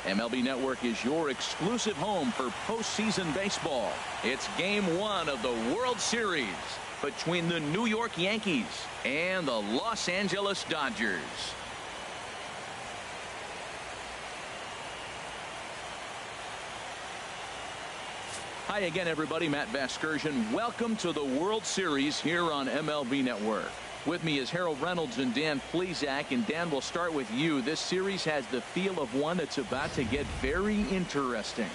MLB Network is your exclusive home for postseason baseball. It's Game 1 of the World Series between the New York Yankees and the Los Angeles Dodgers. Hi again, everybody. Matt Vasgersian. Welcome to the World Series here on MLB Network. With me is Harold Reynolds and Dan Plesac. And Dan, we'll start with you. This series has the feel of one that's about to get very interesting.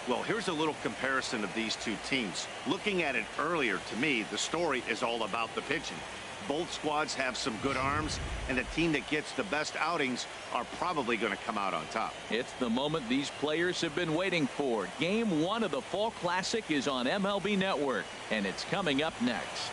Well, here's a little comparison of these two teams. Looking at it earlier, to me, the story is all about the pitching. Both squads have some good arms, and the team that gets the best outings are probably going to come out on top. It's the moment these players have been waiting for. Game 1 of the Fall Classic is on MLB Network, and it's coming up next.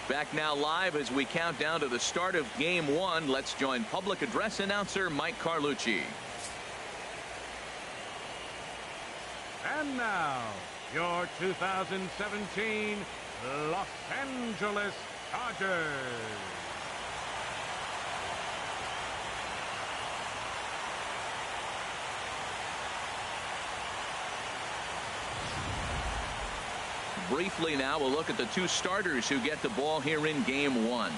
Back now live as we count down to the start of Game 1. Let's join public address announcer Mike Carlucci. And now, your 2017 Los Angeles Dodgers. Briefly now, we'll look at the two starters who get the ball here in Game 1.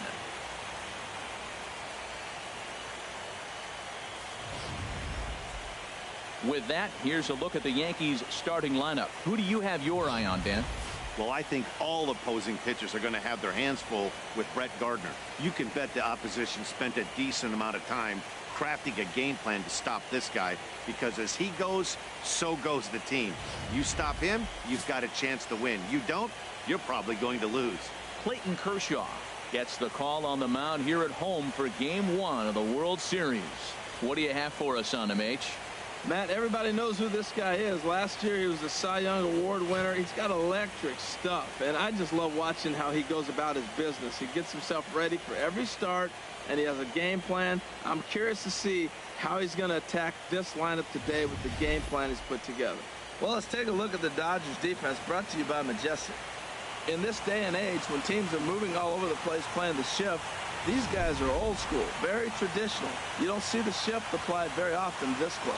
With that, here's a look at the Yankees starting lineup. Who do you have your eye on, Dan? Well, I think all opposing pitchers are going to have their hands full with Brett Gardner. You can bet the opposition spent a decent amount of time crafting a game plan to stop this guy, because as he goes, so goes the team. You stop him, you've got a chance to win. You don't, you're probably going to lose. Clayton Kershaw gets the call on the mound here at home for Game 1 of the World Series. What do you have for us on him, H? Matt, everybody knows who this guy is. Last year he was a Cy Young Award winner. He's got electric stuff, and I just love watching how he goes about his business. He gets himself ready for every start, and he has a game plan. I'm curious to see how he's going to attack this lineup today with the game plan he's put together. Well, let's take a look at the Dodgers defense, brought to you by Majestic. In this day and age, when teams are moving all over the place playing the shift, these guys are old school, very traditional. You don't see the shift applied very often in this club.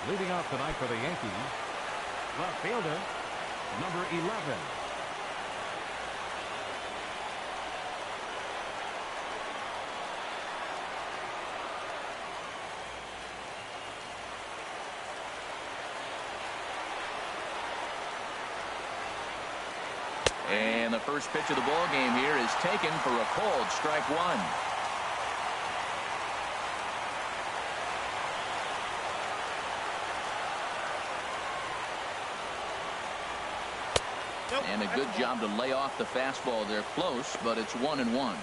Leading off tonight for the Yankees, the fielder, number 11. And the first pitch of the ball game here is taken for a called strike one. And a good job to lay off the fastball. They're close, but it's 1-1.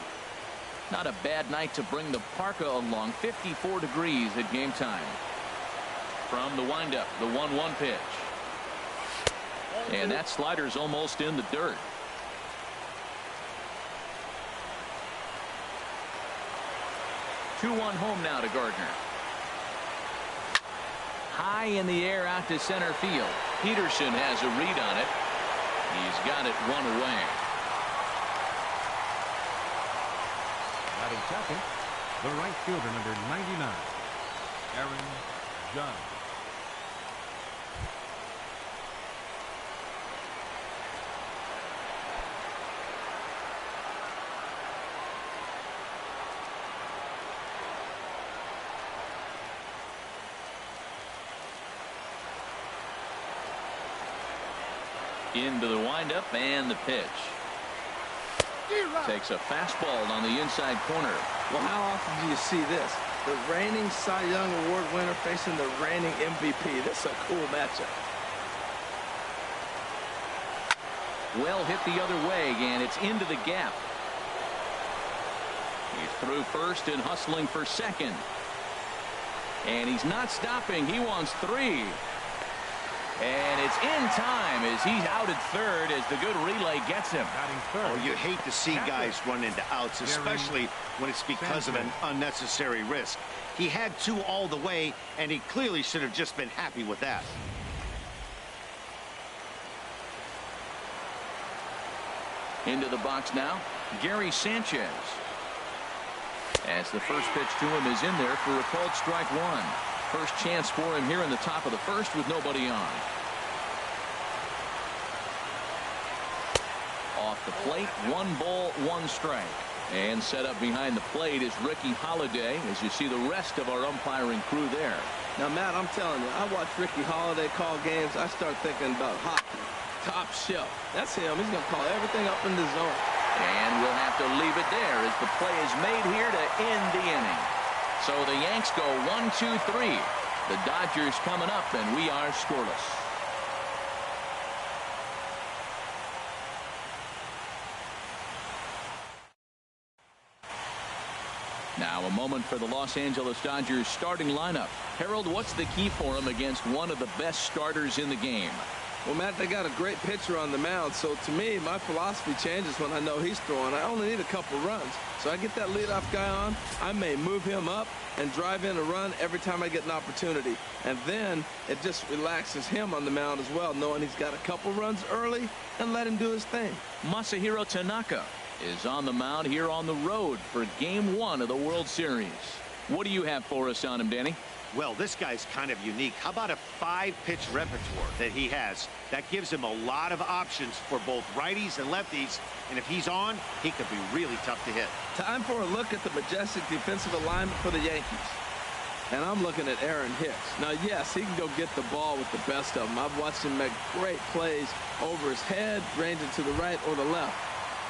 Not a bad night to bring the parka along. 54 degrees at game time. From the windup, the 1-1 pitch. And that slider's almost in the dirt. Two-one home now to Gardner. High in the air out to center field. Peterson has a read on it. He's got it one away. Batting second, the right fielder, number 99, Aaron Judge. Into the windup and the pitch. Takes a fastball on the inside corner. Well, how often do you see this? The reigning Cy Young Award winner facing the reigning MVP. This is a cool matchup. Well hit the other way, and it's into the gap. He's through first and hustling for second. And he's not stopping. He wants 3. And it's in time as he's out at third as the good relay gets him. Oh, you hate to see guys run into outs, especially when it's because of an unnecessary risk. He had 2 all the way, and he clearly should have just been happy with that. Into the box now, Gary Sanchez. As the first pitch to him is in there for a called strike 1. First chance for him here in the top of the first with nobody on. Off the plate, 1 ball, 1 strike. And set up behind the plate is Ricky Holiday as you see the rest of our umpiring crew there. Now, Matt, I'm telling you, I watch Ricky Holiday call games. I start thinking about hockey, top shelf. That's him. He's going to call everything up in the zone. And we'll have to leave it there as the play is made here to end the inning. So the Yanks go 1-2-3. The Dodgers coming up, and we are scoreless. Now a moment for the Los Angeles Dodgers starting lineup. Harold, what's the key for them against one of the best starters in the game? Well, Matt, they got a great pitcher on the mound, so to me, my philosophy changes when I know he's throwing. I only need a couple runs. So I get that leadoff guy on, I may move him up and drive in a run every time I get an opportunity. And then it just relaxes him on the mound as well, knowing he's got a couple runs early and let him do his thing. Masahiro Tanaka is on the mound here on the road for Game 1 of the World Series. What do you have for us on him, Danny? Well, this guy's kind of unique. How about a 5-pitch repertoire that he has? That gives him a lot of options for both righties and lefties. And if he's on, he could be really tough to hit. Time for a look at the majestic defensive alignment for the Yankees. And I'm looking at Aaron Hicks. Now, yes, he can go get the ball with the best of them. I've watched him make great plays over his head, ranging to the right or the left.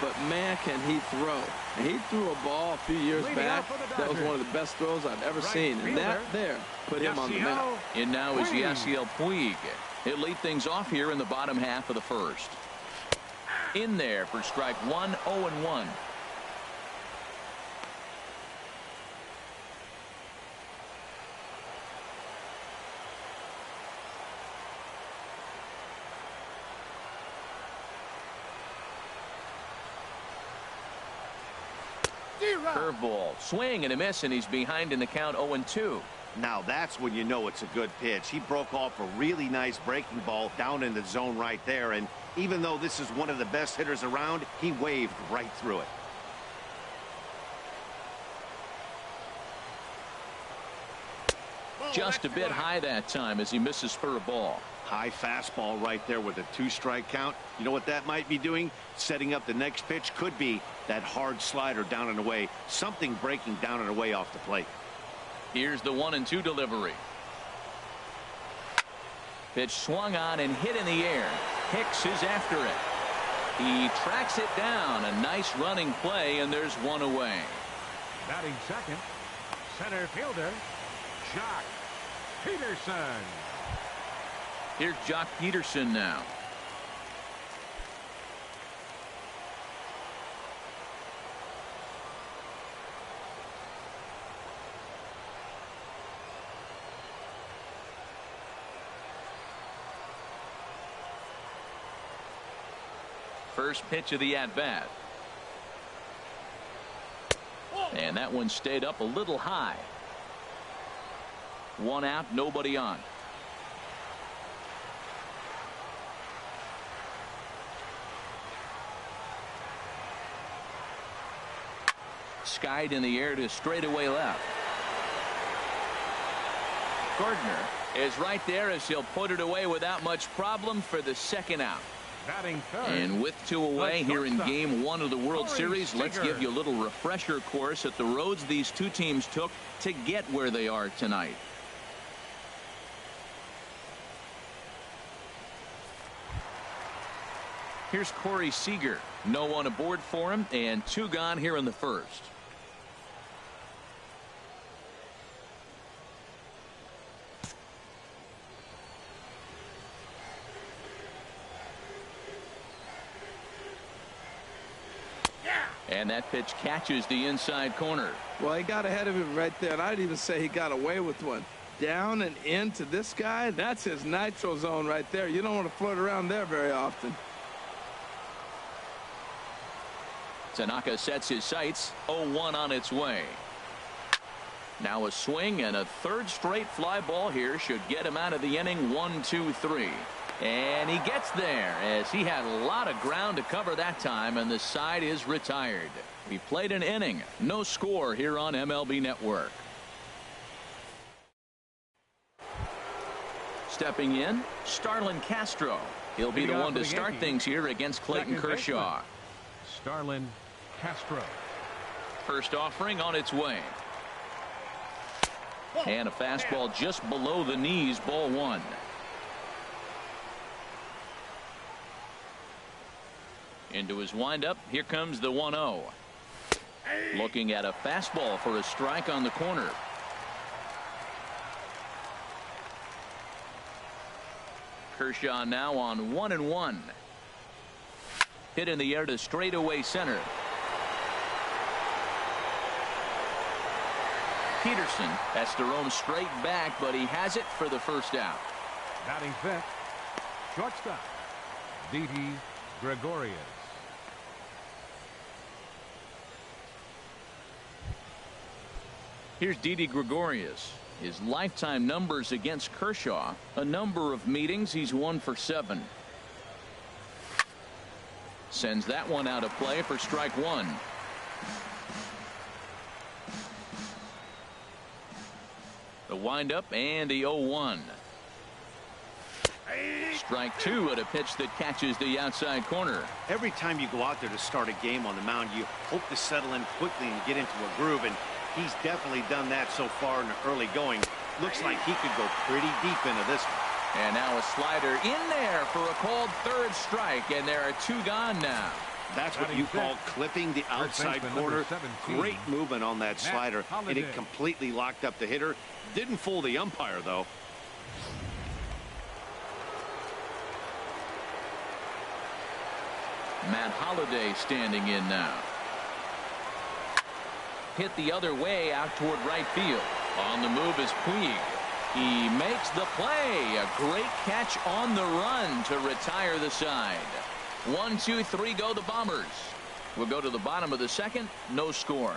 But, man, can he throw. And he threw a ball a few years back. That was one of the best throws I've ever seen. And that there put him on the map. And now is Yasiel Puig. He'll lead things off here in the bottom half of the first. In there for strike 1, 0-1. Curveball, swing and a miss, and he's behind in the count 0-2. Now that's when you know it's a good pitch. He broke off a really nice breaking ball down in the zone right there, and even though this is one of the best hitters around, he waved right through it. Just a bit high that time as he misses for a ball. High fastball right there with a 2-strike count. You know what that might be doing? Setting up the next pitch. Could be that hard slider down and away. Something breaking down and away off the plate. Here's the 1-2 delivery. Pitch swung on and hit in the air. Hicks is after it. He tracks it down. A nice running play, and there's one away. Batting second, center fielder, Jock Peterson. Here's Jock Peterson now. First pitch of the at-bat. And that one stayed up a little high. One out, nobody on. Skied in the air to straightaway left. Gardner is right there as he'll put it away without much problem for the second out. Batting third. And with 2 away here in Game 1 of the World Series, let's give you a little refresher course at the roads these two teams took to get where they are tonight. Here's Corey Seager. No one aboard for him, and 2 gone here in the first. And that pitch catches the inside corner. Well, he got ahead of him right there, and I'd even say he got away with one. Down and into this guy, that's his nitro zone right there. You don't want to float around there very often. Tanaka sets his sights. 0-1 on its way. Now a swing and a third straight fly ball here should get him out of the inning. 1-2-3. And he gets there as he had a lot of ground to cover that time, and the side is retired. We played an inning. No score here on MLB Network. Stepping in, Starlin Castro. He'll be the one to start things here against Clayton Kershaw. Starlin Castro. First offering on its way. And a fastball just below the knees, ball one. Into his windup, here comes the 1-0. Looking at a fastball for a strike on the corner. Kershaw now on 1-1. Hit in the air to straightaway center. Peterson has to roam straight back, but he has it for the first out. Batting fifth, shortstop, Didi Gregorius. Here's Didi Gregorius. His lifetime numbers against Kershaw, a number of meetings, he's 1 for 7. Sends that one out of play for strike one. The windup and the 0-1. Strike two at a pitch that catches the outside corner. Every time you go out there to start a game on the mound, you hope to settle in quickly and get into a groove, and he's definitely done that so far in the early going. Looks like he could go pretty deep into this one. And now a slider in there for a called third strike, and there are 2 gone now. That's what you call clipping the outside corner. Great movement on that slider, and it completely locked up the hitter. Didn't fool the umpire, though. Matt Holliday standing in now. Hit the other way out toward right field. On the move is Puig. He makes the play. A great catch on the run to retire the side. 1, 2, 3 go the Bombers. We'll go to the bottom of the second. No score.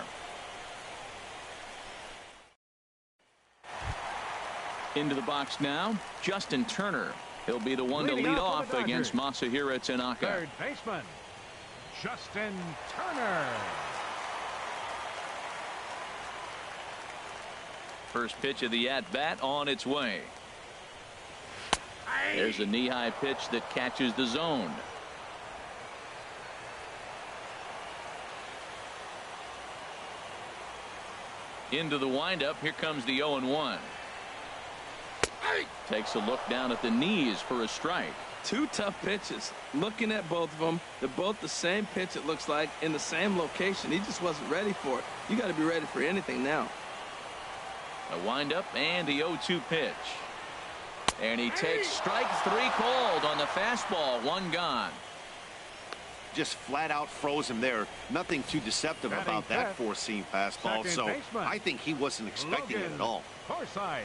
Into the box now, Justin Turner. He'll be the one to lead off against Masahiro Tanaka. Third baseman, Justin Turner. First pitch of the at-bat on its way. There's a knee-high pitch that catches the zone. Into the windup. Here comes the 0-1. Takes a look down at the knees for a strike. 2 tough pitches. Looking at both of them, they're both the same pitch, it looks like, in the same location. He just wasn't ready for it. You got to be ready for anything now. A windup and the 0-2 pitch. And he takes strike 3 called on the fastball. 1 gone. Just flat out froze him there. Nothing too deceptive about that four-seam fastball. So I think he wasn't expecting it at all. Forsythe.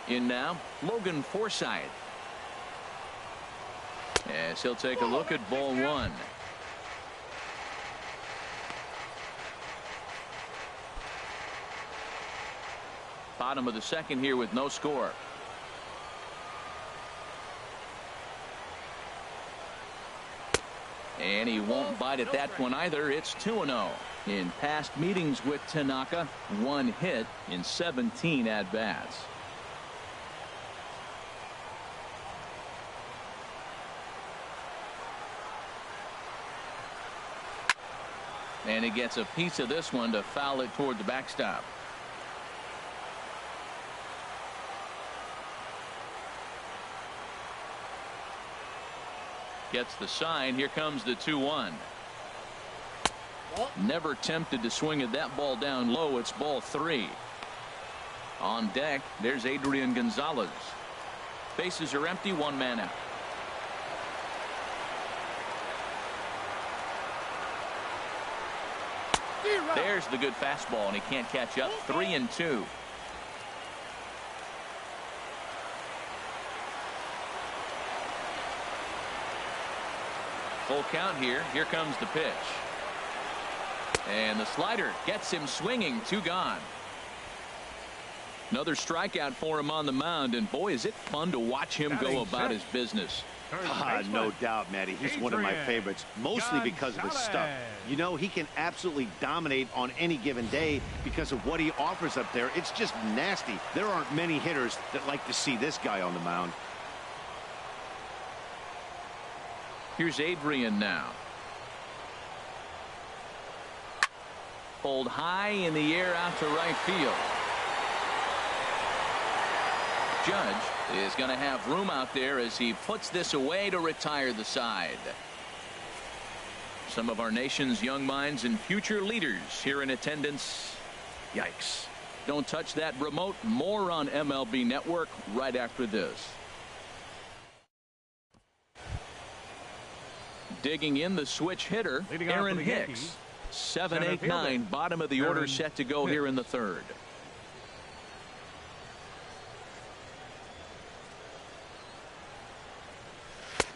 In now, Logan Forsythe. As he'll take a look at ball 1. Bottom of the second here with no score. And he won't bite at that one either. It's 2-0. In past meetings with Tanaka, 1 hit in 17 at-bats. And he gets a piece of this one to foul it toward the backstop. Gets the sign. Here comes the 2-1. Never tempted to swing at that ball down low. It's ball 3. On deck, there's Adrian Gonzalez. Bases are empty. 1 man out. There's the good fastball, and he can't catch up. 3-2. Full count here. Here comes the pitch. And the slider gets him swinging. 2 gone. Another strikeout for him on the mound, and boy, is it fun to watch him go about his business. No doubt, Matty. He's one of my favorites, mostly because of his stuff. You know, he can absolutely dominate on any given day because of what he offers up there. It's just nasty. There aren't many hitters that like to see this guy on the mound. Here's Adrian now. Pulled high in the air out to right field. Judge is going to have room out there as he puts this away to retire the side. Some of our nation's young minds and future leaders here in attendance. Yikes. Don't touch that remote. More on MLB Network right after this. Digging in the switch hitter, Aaron Hicks. 7, 8, 9, bottom of the order set to go here in the 3rd.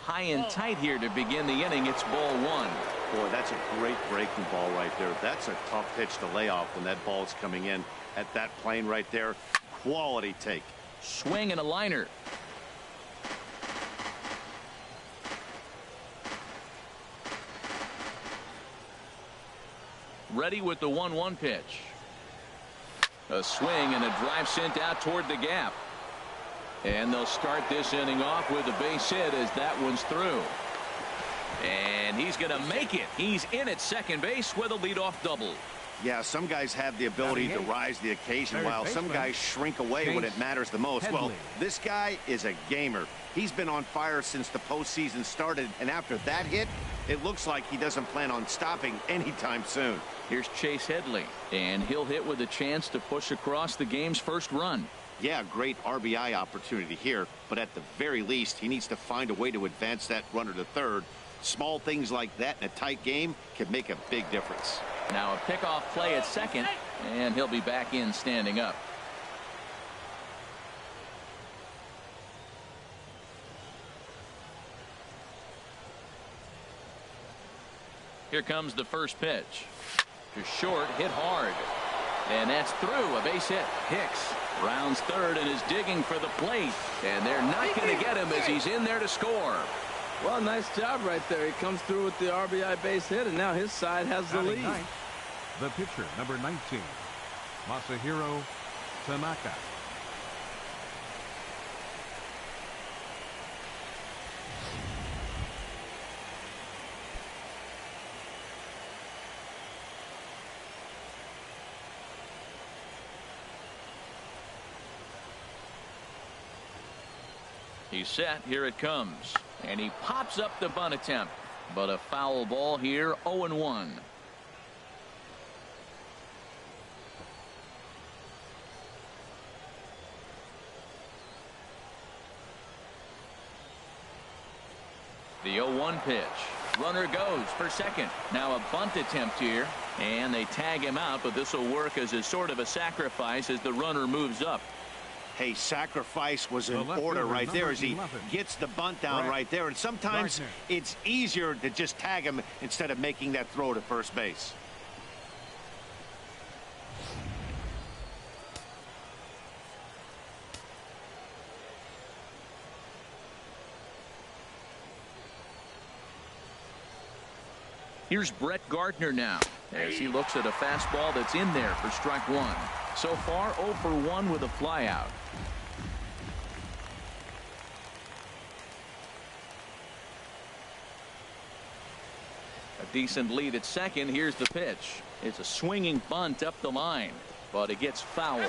High and tight here to begin the inning. It's ball 1. Boy, that's a great breaking ball right there. That's a tough pitch to lay off when that ball's coming in at that plane right there. Quality take. Swing and a liner. Ready with the 1-1 pitch. A swing and a drive sent out toward the gap. And they'll start this inning off with a base hit as that one's through. And he's going to make it. He's in at second base with a leadoff double. Yeah, some guys have the ability to rise the occasion while some guys shrink away when it matters the most. Well, this guy is a gamer. He's been on fire since the postseason started, and after that hit, it looks like he doesn't plan on stopping anytime soon. Here's Chase Headley, and he'll hit with a chance to push across the game's first run. Yeah, great RBI opportunity here, but at the very least, he needs to find a way to advance that runner to third. Small things like that in a tight game can make a big difference. Now a pickoff play at second, and he'll be back in standing up. Here comes the first pitch. To short, hit hard. And that's through. A base hit. Hicks rounds third and is digging for the plate. And they're not going to get him as he's in there to score. Well, nice job right there. He comes through with the RBI base hit, and now his side has the lead. The pitcher, number 19, Masahiro Tanaka. He's set. Here it comes. And he pops up the bunt attempt. But a foul ball here. 0-1. The 0-1 pitch. Runner goes for second. Now a bunt attempt here. And they tag him out, but this will work as a sort of a sacrifice as the runner moves up. Hey, sacrifice was in order right there as he gets the bunt down right there. And sometimes it's easier to just tag him instead of making that throw to first base. Here's Brett Gardner now as he looks at a fastball that's in there for strike 1. So far 0 for 1 with a flyout. A decent lead at second. Here's the pitch. It's a swinging bunt up the line, but it gets foul.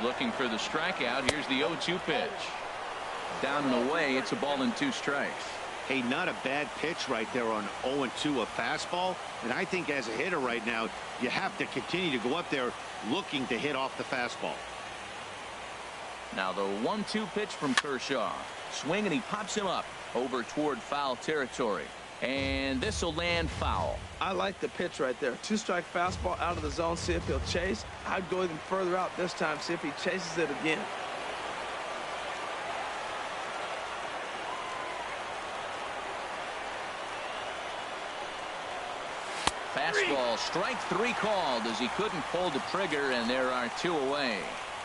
Looking for the strikeout. Here's the 0-2 pitch. Down and away. It's a ball and 2 strikes. Hey, not a bad pitch right there on 0-2, a fastball. And I think as a hitter right now, you have to continue to go up there looking to hit off the fastball. Now the 1-2 pitch from Kershaw. Swing, and he pops him up over toward foul territory. And this will land foul. I like the pitch right there. 2-strike fastball out of the zone. See if he'll chase. I'd go even further out this time. See if he chases it again. Fastball, strike 3 called as he couldn't pull the trigger, and there are 2 away.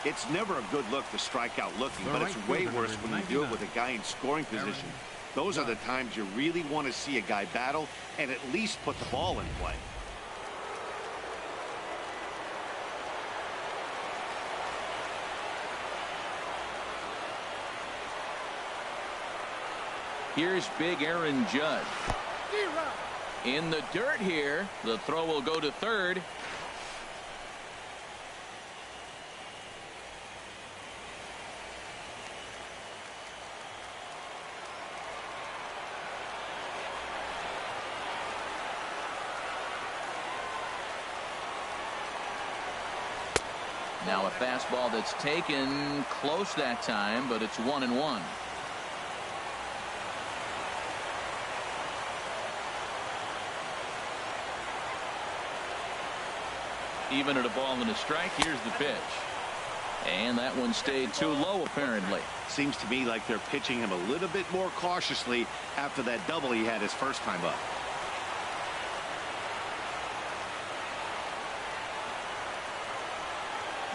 It's never a good look to strike out looking, but it's way worse when you do it with a guy in scoring position. Those are the times you really want to see a guy battle and at least put the ball in play. Here's big Aaron Judge. In the dirt here. The throw will go to third. Now a fastball that's taken close that time, but it's 1-1. Even at a ball and a strike. Here's the pitch. And that one stayed too low, apparently. Seems to me like they're pitching him a little bit more cautiously after that double he had his first time up.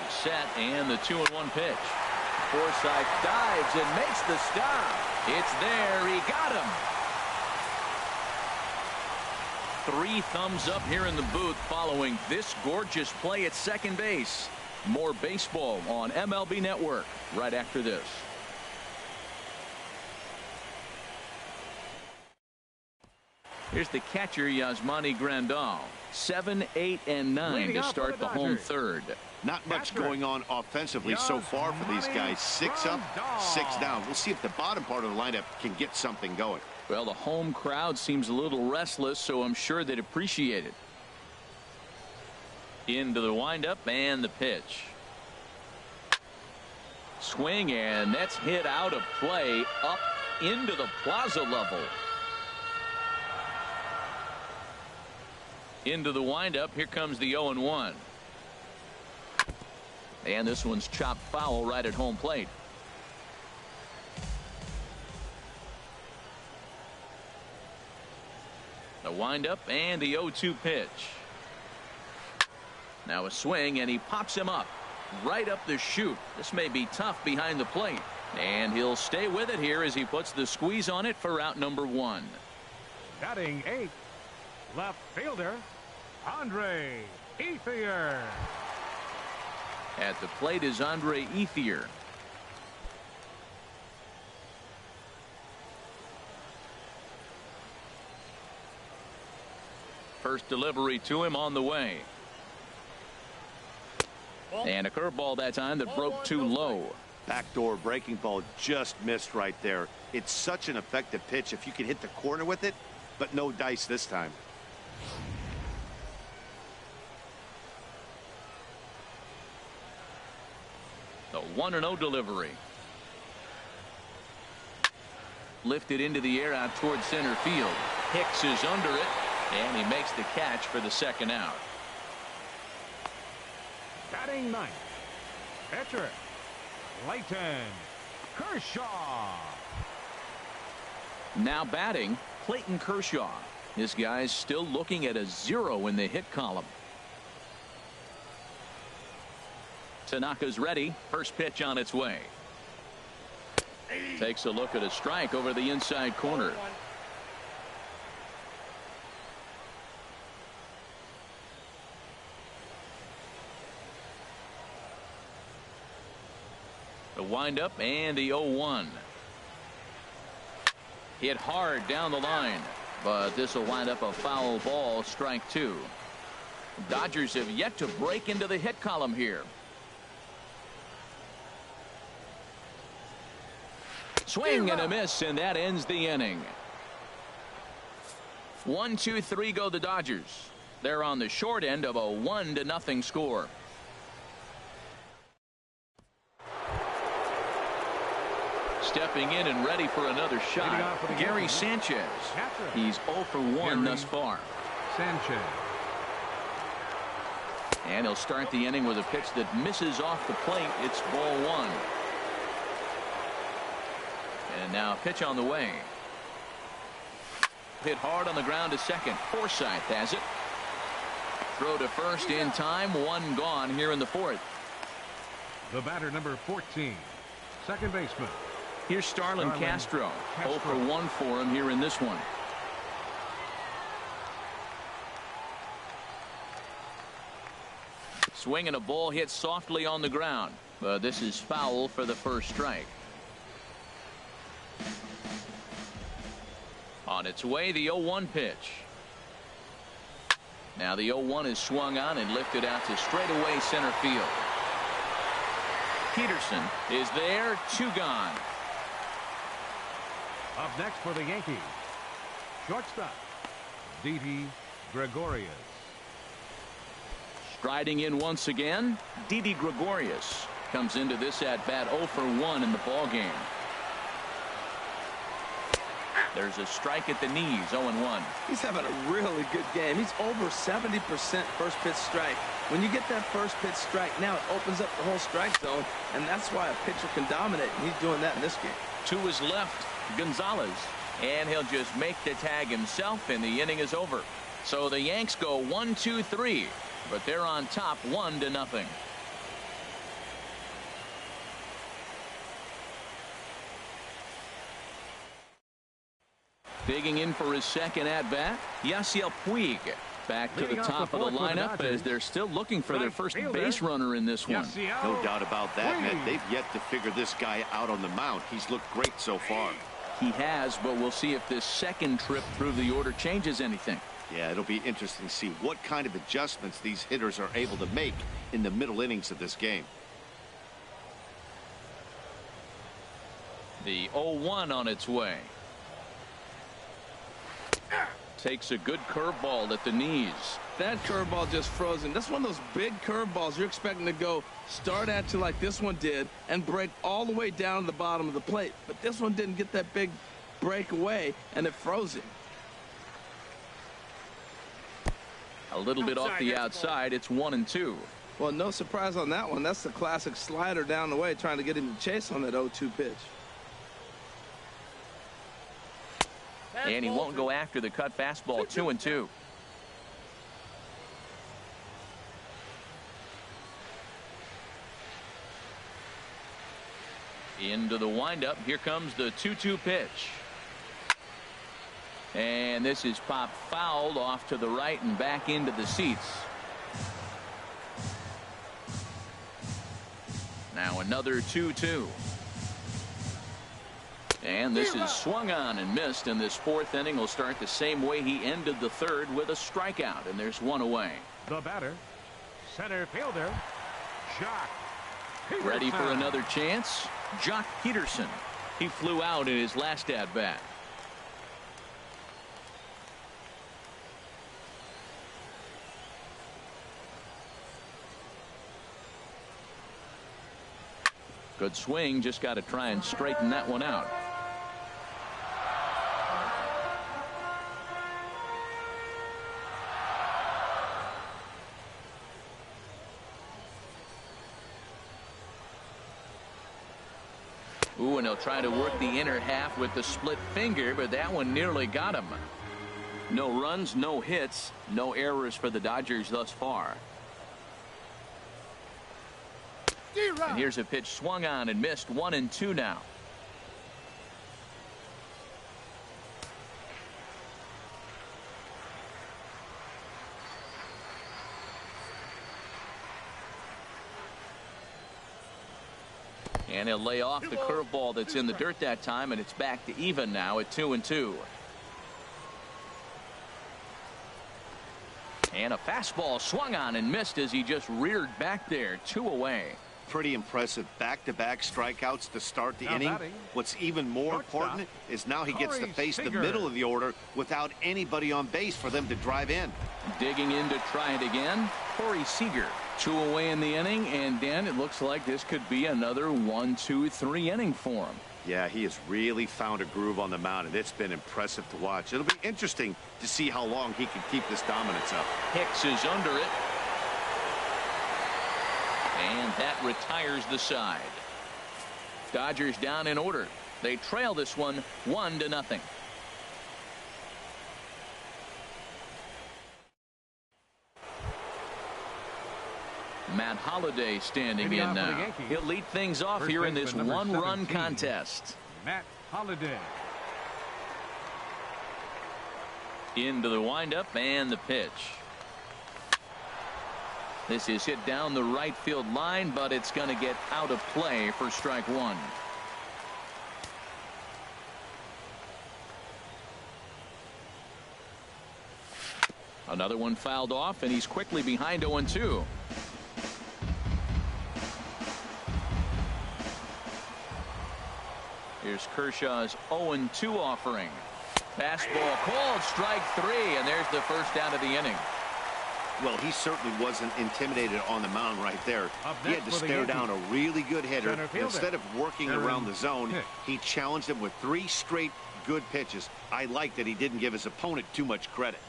Set, and the 2-1 pitch. Forsythe dives and makes the stop. It's there. He got him. 3 thumbs up here in the booth following this gorgeous play at second base. More baseball on MLB Network right after this. Here's the catcher, Yasmani Grandal. 7, 8, and 9 to start the home third. Not much going on offensively so far for these guys. 6 up, 6 down. We'll see if the bottom part of the lineup can get something going. Well, the home crowd seems a little restless, so I'm sure they'd appreciate it. Into the windup and the pitch. Swing, and that's hit out of play up into the plaza level. Into the windup. Here comes the 0-1. And this one's chopped foul right at home plate. The windup and the 0-2 pitch. Now a swing, and he pops him up right up the chute. This may be tough behind the plate, and he'll stay with it here as he puts the squeeze on it for out number 1. Batting 8, left fielder Andre Ethier. At the plate is Andre Ethier. First delivery to him on the way. And a curveball that time that broke too low. Backdoor breaking ball just missed right there. It's such an effective pitch if you can hit the corner with it, but no dice this time. The 1-0 delivery. Lifted into the air out toward center field. Hicks is under it, and he makes the catch for the second out. Batting 9th, pitcher Clayton Kershaw. Now batting, Clayton Kershaw. This guy's still looking at a 0 in the hit column. Tanaka's ready. First pitch on its way. Takes a look at a strike over the inside corner. The windup and the 0-1. Hit hard down the line, but this will wind up a foul ball, strike 2. Dodgers have yet to break into the hit column here. Swing and a miss, and that ends the inning. 1-2-3 go the Dodgers. They're on the short end of a 1-0 score. Stepping in and ready for another shot, Gary Sanchez. He's 0 for 1 thus far. Sanchez. And he'll start the inning with a pitch that misses off the plate. It's ball 1. And now a pitch on the way. Hit hard on the ground to second. Forsythe has it. Throw to first in time. 1 gone here in the 4th. The batter, number 14, second baseman. Here's Starlin Castro. 0 for 1 for him here in this one. Swing and a ball hit softly on the ground. But this is foul for the first strike. On its way, the 0-1 pitch. Now the 0-1 is swung on and lifted out to straightaway center field. Peterson is there. 2 gone. Up next for the Yankees, shortstop, Didi Gregorius. Striding in once again, Didi Gregorius comes into this at bat 0 for 1 in the ball game. There's a strike at the knees. 0-1. He's having a really good game. He's over 70% first pitch strike. When you get that first pitch strike, now it opens up the whole strike zone, and that's why a pitcher can dominate, and he's doing that in this game. To his left, Gonzalez, and he'll just make the tag himself, and the inning is over. So the Yanks go 1-2-3, but they're on top 1-0. Digging in for his second at-bat, Yasiel Puig back to the top of the lineup as they're still looking for their first base runner in this one. No doubt about that, Ned. They've yet to figure this guy out on the mound. He's looked great so far. He has, but we'll see if this second trip through the order changes anything. Yeah, it'll be interesting to see what kind of adjustments these hitters are able to make in the middle innings of this game. The 0-1 on its way. Takes a good curveball at the knees. That curveball just frozen. That's one of those big curveballs you're expecting to go start at you like this one did and break all the way down to the bottom of the plate. But this one didn't get that big break away, and it froze him. A little bit off the outside. It's 1-2. Well, no surprise on that one. That's the classic slider down the way, trying to get him to chase on that 0-2 pitch. And he won't go after the cut fastball. 2-2. Into the windup. Here comes the 2-2 pitch. And this is popped fouled off to the right and back into the seats. Now another 2-2. And this is swung on and missed, and this 4th inning will start the same way he ended the 3rd with a strikeout, and there's 1 away. The batter, center fielder, Jock Peterson. Ready for another chance? Jock Peterson. He flew out in his last at-bat. Good swing, just got to try and straighten that one out. Ooh, and he'll try to work the inner half with the split finger, but that one nearly got him. No runs, no hits, no errors for the Dodgers thus far. And here's a pitch swung on and missed. 1-2 now. And he'll lay off the curveball that's in the dirt that time, and it's back to even now at 2-2. And a fastball swung on and missed as he just reared back there. 2 away. pretty impressive. Back-to-back strikeouts to start the Now inning. batting, What's even more important is now he gets to face the middle of the order without anybody on base for them to drive in. Digging in to try it again, Corey Seager. 2 away in the inning, and Dan, it looks like this could be another 1-2-3 inning for him. Yeah, he has really found a groove on the mound, and it's been impressive to watch. It'll be interesting to see how long he can keep this dominance up. Hicks is under it. And that retires the side. Dodgers down in order. They trail this one 1-0. Matt Holliday standing in now. He'll lead things off here in this one-run contest. Matt Holliday. Into the windup and the pitch. This is hit down the right field line, but it's going to get out of play for strike one. Another one fouled off, and he's quickly behind 0-2. Here's Kershaw's 0-2 offering. Fastball called, strike 3, and there's the first down of the inning. Well, he certainly wasn't intimidated on the mound right there. He had to stare down a really good hitter. Instead of working around the zone, he challenged him with 3 straight good pitches. I like that he didn't give his opponent too much credit.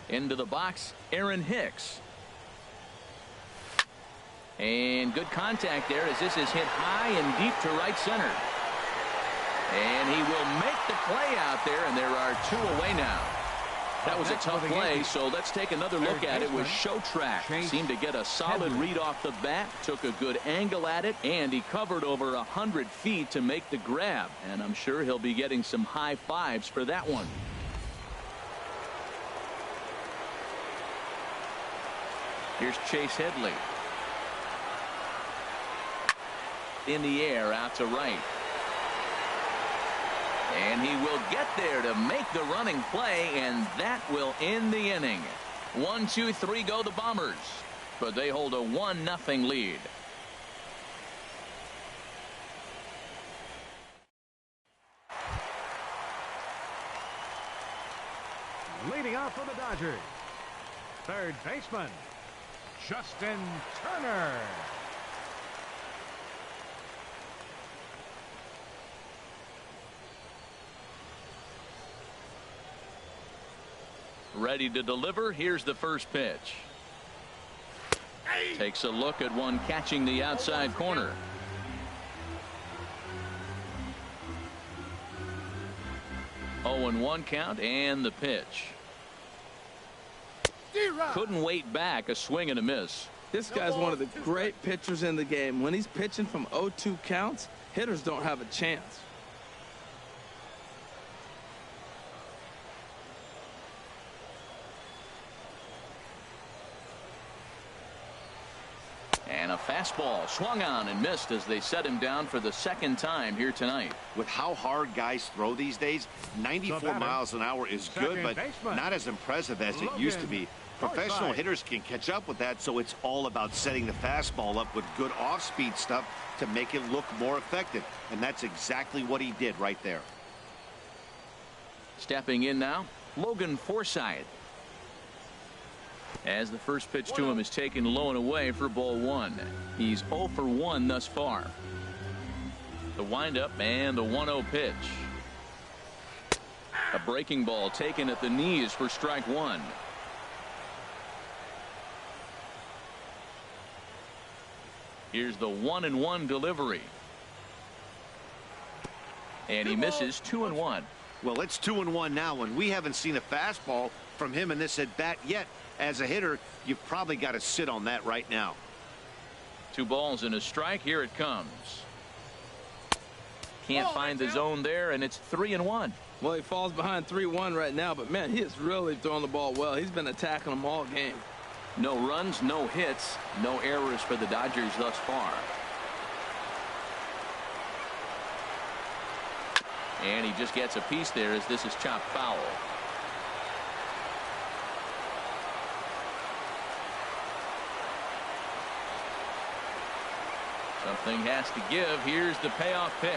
Into the box, Aaron Hicks. And good contact there as this is hit high and deep to right center. And he will make the play out there, and there are 2 away now. That was a tough play, so let's take another look at it with Show Track. Seemed to get a solid read off the bat, took a good angle at it, and he covered over 100 feet to make the grab. And I'm sure he'll be getting some high fives for that one. Here's Chase Headley. In the air out to right. And he will get there to make the running play, and that will end the inning. 1-2-3 go the Bombers, but they hold a 1-0 lead. Leading off for the Dodgers, third baseman, Justin Turner. Ready to deliver. Here's the first pitch. Takes a look at one catching the outside corner. Oh, and 1 count, and the pitch. Couldn't wait back. A swing and a miss. This guy's one of the great pitchers in the game. When he's pitching from 0-2 counts, hitters don't have a chance. And a fastball swung on and missed as they set him down for the 2nd time here tonight. With how hard guys throw these days, 94 miles an hour is good, but not as impressive as it used to be. Professional hitters can catch up with that, so it's all about setting the fastball up with good off-speed stuff to make it look more effective. And that's exactly what he did right there. Stepping in now, Logan Forsythe. As the first pitch to him is taken low and away for ball 1. He's 0 for 1 thus far. The windup and the 1-0 pitch. A breaking ball taken at the knees for strike 1. Here's the 1-1 delivery. And he misses 2-1. Well, it's 2-1 now, and we haven't seen a fastball from him in this at bat yet. As a hitter, you've probably got to sit on that right now. 2 balls and a strike. Here it comes. Can't find the zone there, and it's 3-1. Well, he falls behind 3-1 right now, but man, he is really throwing the ball well. He's been attacking them all game. No runs, no hits, no errors for the Dodgers thus far. And he just gets a piece there as this is chopped foul. Something has to give. Here's the payoff pitch.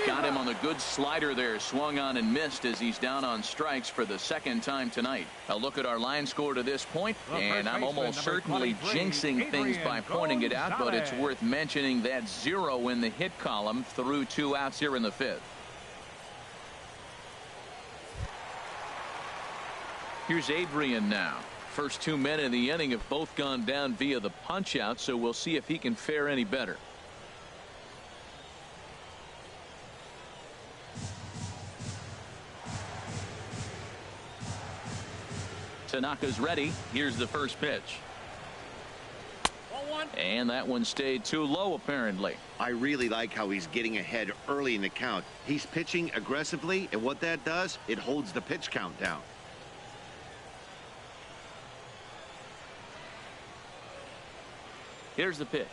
Got him on the good slider there. Swung on and missed as he's down on strikes for the second time tonight. A look at our line score to this point, and I'm almost certainly jinxing things by pointing it out, but it's worth mentioning that 0 in the hit column through 2 outs here in the 5th. Here's Adrian now. First 2 men in the inning have both gone down via the punch out, so we'll see if he can fare any better. Tanaka's ready. Here's the first pitch. And that one stayed too low, apparently. I really like how he's getting ahead early in the count. He's pitching aggressively, and what that does, it holds the pitch count down. Here's the pitch.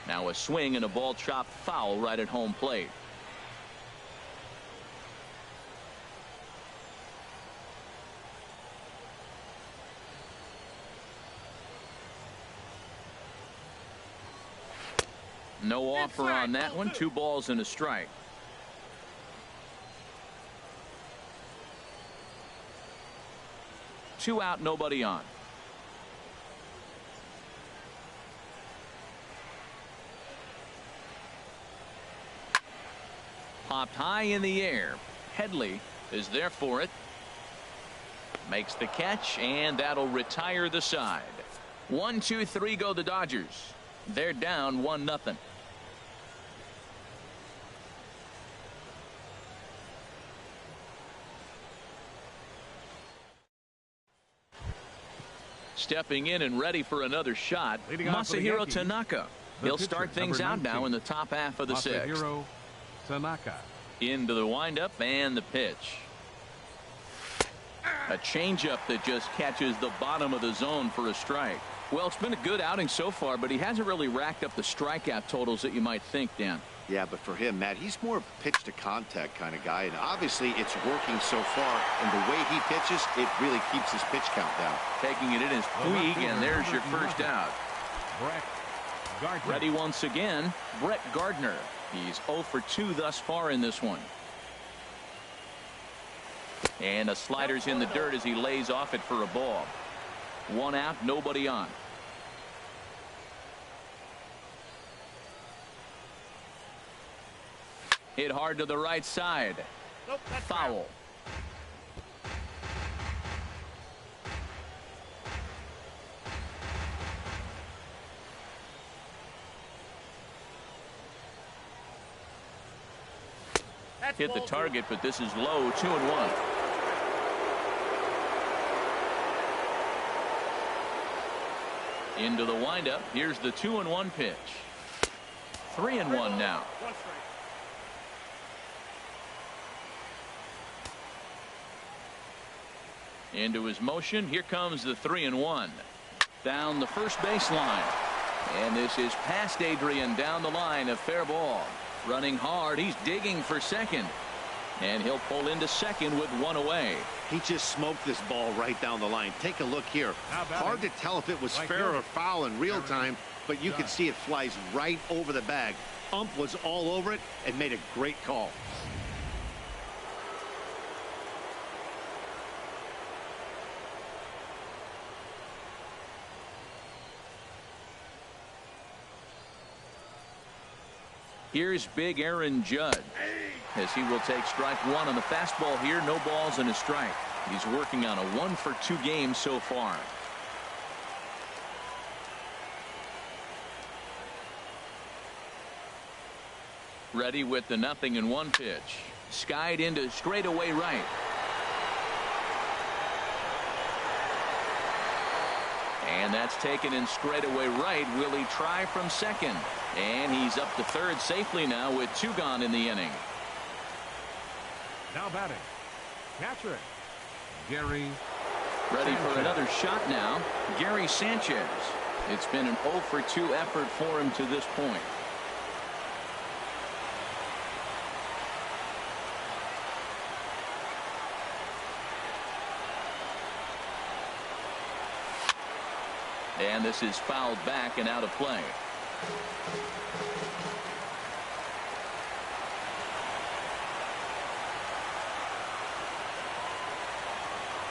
Now a swing and a ball chopped foul right at home plate. No offer on that one. 2 balls and a strike. Two out, nobody on. Popped high in the air. Headley is there for it. Makes the catch, and that'll retire the side. 1, 2, 3 go the Dodgers. They're down 1-0. Stepping in and ready for another shot, Masahiro Tanaka. He'll start things out now in the top half of the 6th. Masahiro Tanaka. Into the windup and the pitch. A changeup that just catches the bottom of the zone for a strike. Well, it's been a good outing so far, but he hasn't really racked up the strikeout totals that you might think, Dan. Yeah, but for him, Matt, he's more of a pitch to contact kind of guy, and obviously it's working so far, and the way he pitches, it really keeps his pitch count down. Taking it in as Puig, and there's your first out. Brett Gardner. Ready once again, Brett Gardner. He's 0 for 2 thus far in this one. And a slider's in the dirt as he lays off it for a ball. 1 out, nobody on. Hit hard to the right side. Nope, that's Foul. That's Hit the ball target, but this is low. 2-1. Into the windup. Here's the 2-1 pitch. 3-1 now. One strike. Into his motion. Here comes the 3-1. Down the first baseline. And this is past Adrian down the line. A fair ball. Running hard. He's digging for second. And he'll pull into second with 1 away. He just smoked this ball right down the line. Take a look here. Hard to tell if it was fair or foul in real time, but you can see it flies right over the bag. Ump was all over it and made a great call. Here's big Aaron Judd as he will take strike 1 on the fastball here. No balls and a strike. He's working on a 1 for 2 game so far. Ready with the 0-1 pitch. Skied into straightaway right. And that's taken in straightaway right. Will he try from second? And he's up to third safely now with 2 gone in the inning. Now batting, catcher, Gary. Ready for another shot now, Gary Sanchez. It's been an 0 for 2 effort for him to this point. And this is fouled back and out of play.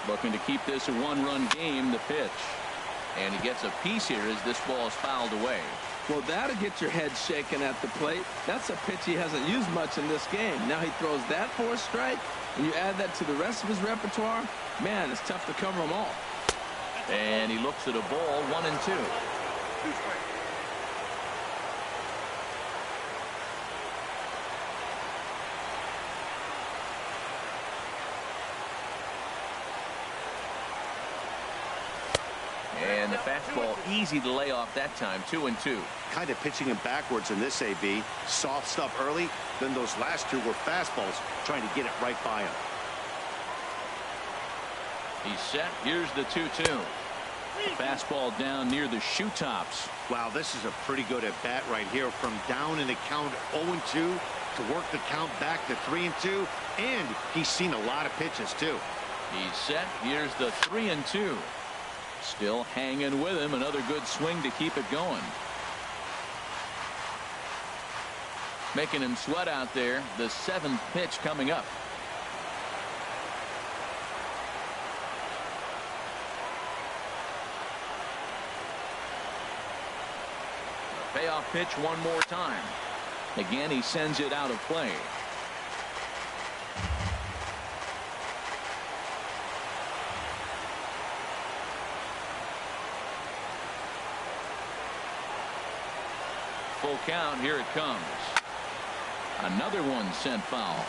Looking to keep this a one-run game, the pitch. And he gets a piece here as this ball is fouled away. Well, that'll get your head shaken at the plate. That's a pitch he hasn't used much in this game. Now he throws that for a strike, and you add that to the rest of his repertoire. Man, it's tough to cover them all. And he looks at a ball, 1-2. And the fastball easy to lay off that time, 2-2. Kind of pitching him backwards in this AB. Soft stuff early, then those last two were fastballs trying to get it right by him. He's set. Here's the 2-2. Fastball down near the shoe tops. Wow, this is a pretty good at bat right here. From down in the count 0-2 to work the count back to 3-2. And he's seen a lot of pitches too. He's set. Here's the 3-2. Still hanging with him. Another good swing to keep it going. Making him sweat out there. The 7th pitch coming up. A payoff pitch one more time. Again, he sends it out of play. Full count. Here it comes. Another one sent foul.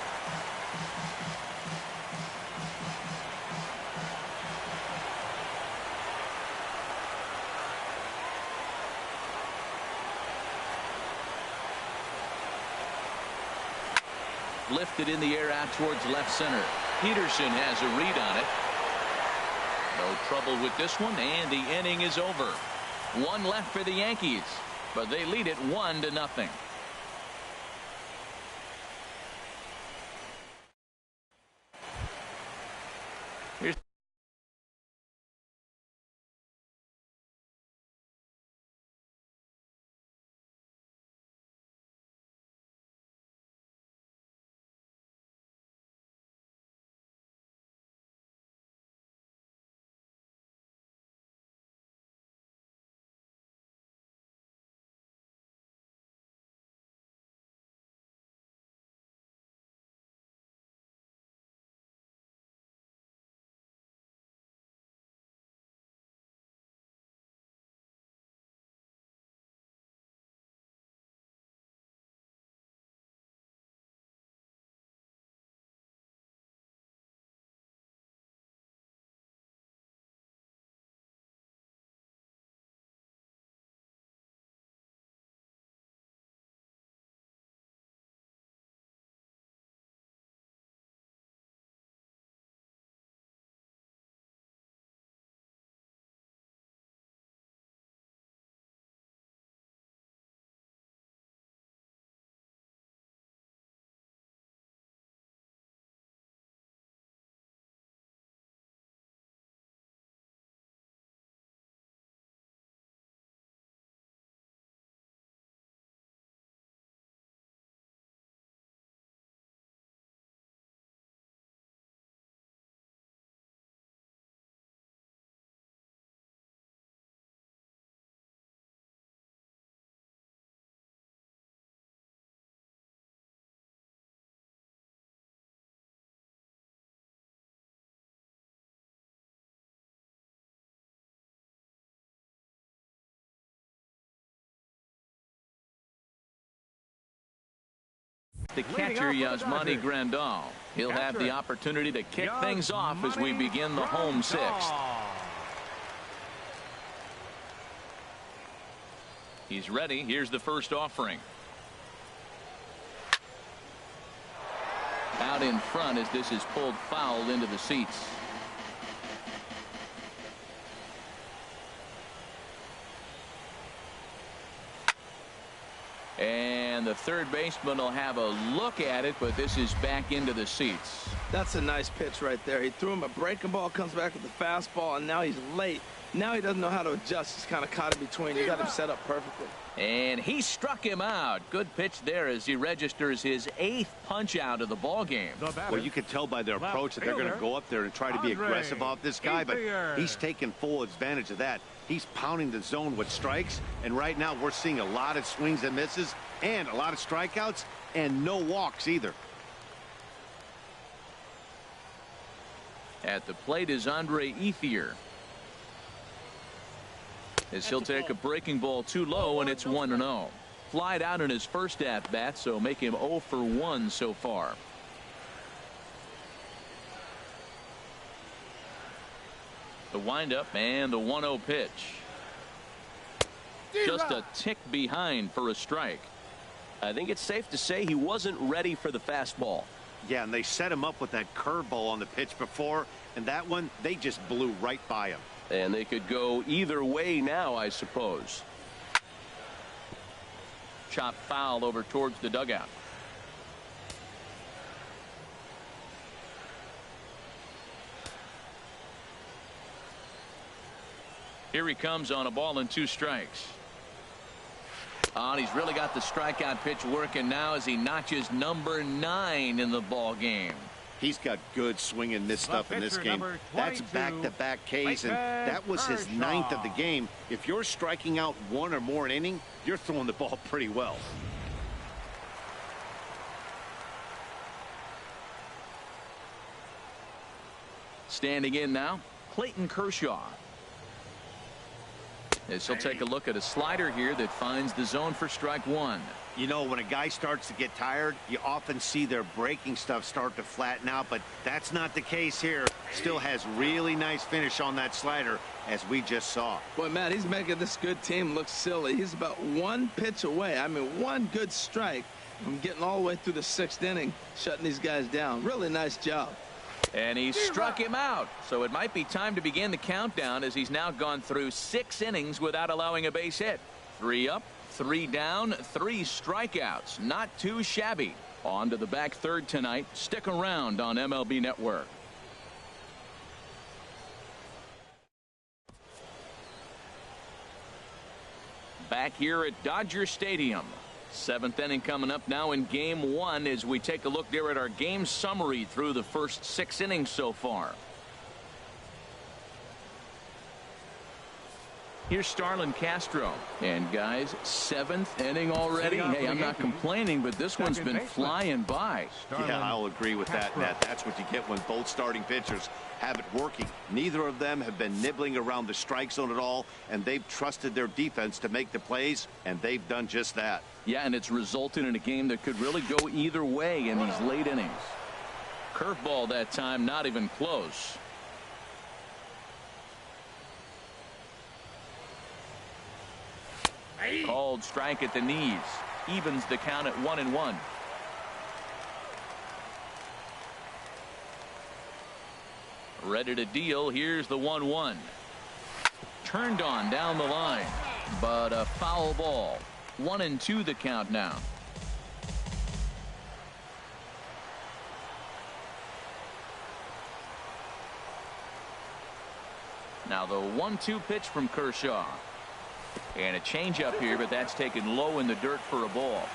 Lifted in the air out towards left center. Peterson has a read on it. No trouble with this one, and the inning is over. One left for the Yankees, but they lead it 1-0. Here's the catcher, Yasmani Grandal. He'll have the opportunity to kick things off as we begin the home 6th. He's ready. Here's the first offering. Out in front as this is pulled foul into the seats. And And the third baseman will have a look at it, but this is back into the seats. That's a nice pitch right there. He threw him a breaking ball, comes back with the fastball, and now he's late. Now he doesn't know how to adjust. He's kind of caught in between. You got him set up perfectly. And he struck him out. Good pitch there as he registers his 8th punch out of the ball game. Well, you can tell by their approach that they're going to go up there and try to be aggressive off this guy, but he's taking full advantage of that. He's pounding the zone with strikes, and right now we're seeing a lot of swings and misses and a lot of strikeouts and no walks either. At the plate is Andre Ethier. As he'll take a breaking ball too low, and it's 1-0. Flied out in his first at-bat, so make him 0 for 1 so far. The windup and the 1-0 pitch. Just a tick behind for a strike. I think it's safe to say he wasn't ready for the fastball. Yeah, and they set him up with that curveball on the pitch before, and that one, they just blew right by him. And they could go either way now, I suppose. Chop foul over towards the dugout. Here he comes on a ball and 2 strikes. And he's really got the strikeout pitch working now as he notches number 9 in the ball game. He's got good swing and miss stuff in this game. That's back-to-back Ks, and that was his 9th of the game. If you're striking out 1 or more an inning, you're throwing the ball pretty well. Standing in now, Clayton Kershaw. As he'll take a look at a slider here that finds the zone for strike 1. You know, when a guy starts to get tired, you often see their breaking stuff start to flatten out, but that's not the case here. Still has really nice finish on that slider, as we just saw. Boy, Matt, he's making this good team look silly. He's about 1 pitch away. I mean, 1 good strike from getting all the way through the 6th inning, shutting these guys down. Really nice job. And he struck him out. So it might be time to begin the countdown as he's now gone through 6 innings without allowing a base hit. 3 up, 3 down, 3 strikeouts. Not too shabby. On to the back third tonight. Stick around on MLB Network. Back here at Dodger Stadium. 7th inning coming up now in game 1 as we take a look there at our game summary through the first 6 innings so far. Here's Starlin Castro. And guys, 7th inning already. Hey, I'm not complaining, but this one's been flying by. Yeah, I'll agree with that, Matt. That's what you get when both starting pitchers have it working. Neither of them have been nibbling around the strike zone at all, and they've trusted their defense to make the plays, and they've done just that. Yeah, and it's resulted in a game that could really go either way in these late innings. Curveball that time, not even close. Called strike at the knees. Evens the count at 1-1. Ready to deal. Here's the 1-1. Turned on down the line, but a foul ball. 1-2 the count now. Now the 1-2 pitch from Kershaw. And a changeup here, but that's taken low in the dirt for a ball.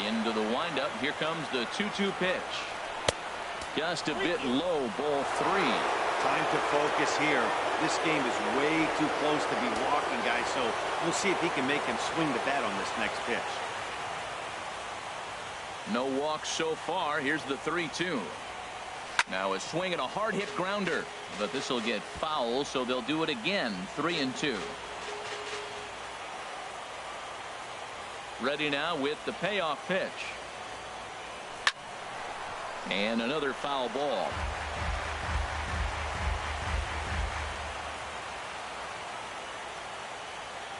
Into the windup. Here comes the 2-2 pitch. Just a bit low, ball 3. Time to focus here. This game is way too close to be walking, guys, so we'll see if he can make him swing the bat on this next pitch. No walks so far. Here's the 3-2. Now a swing and a hard hit grounder, but this will get foul, so they'll do it again. 3-2. Ready now with the payoff pitch. And another foul ball.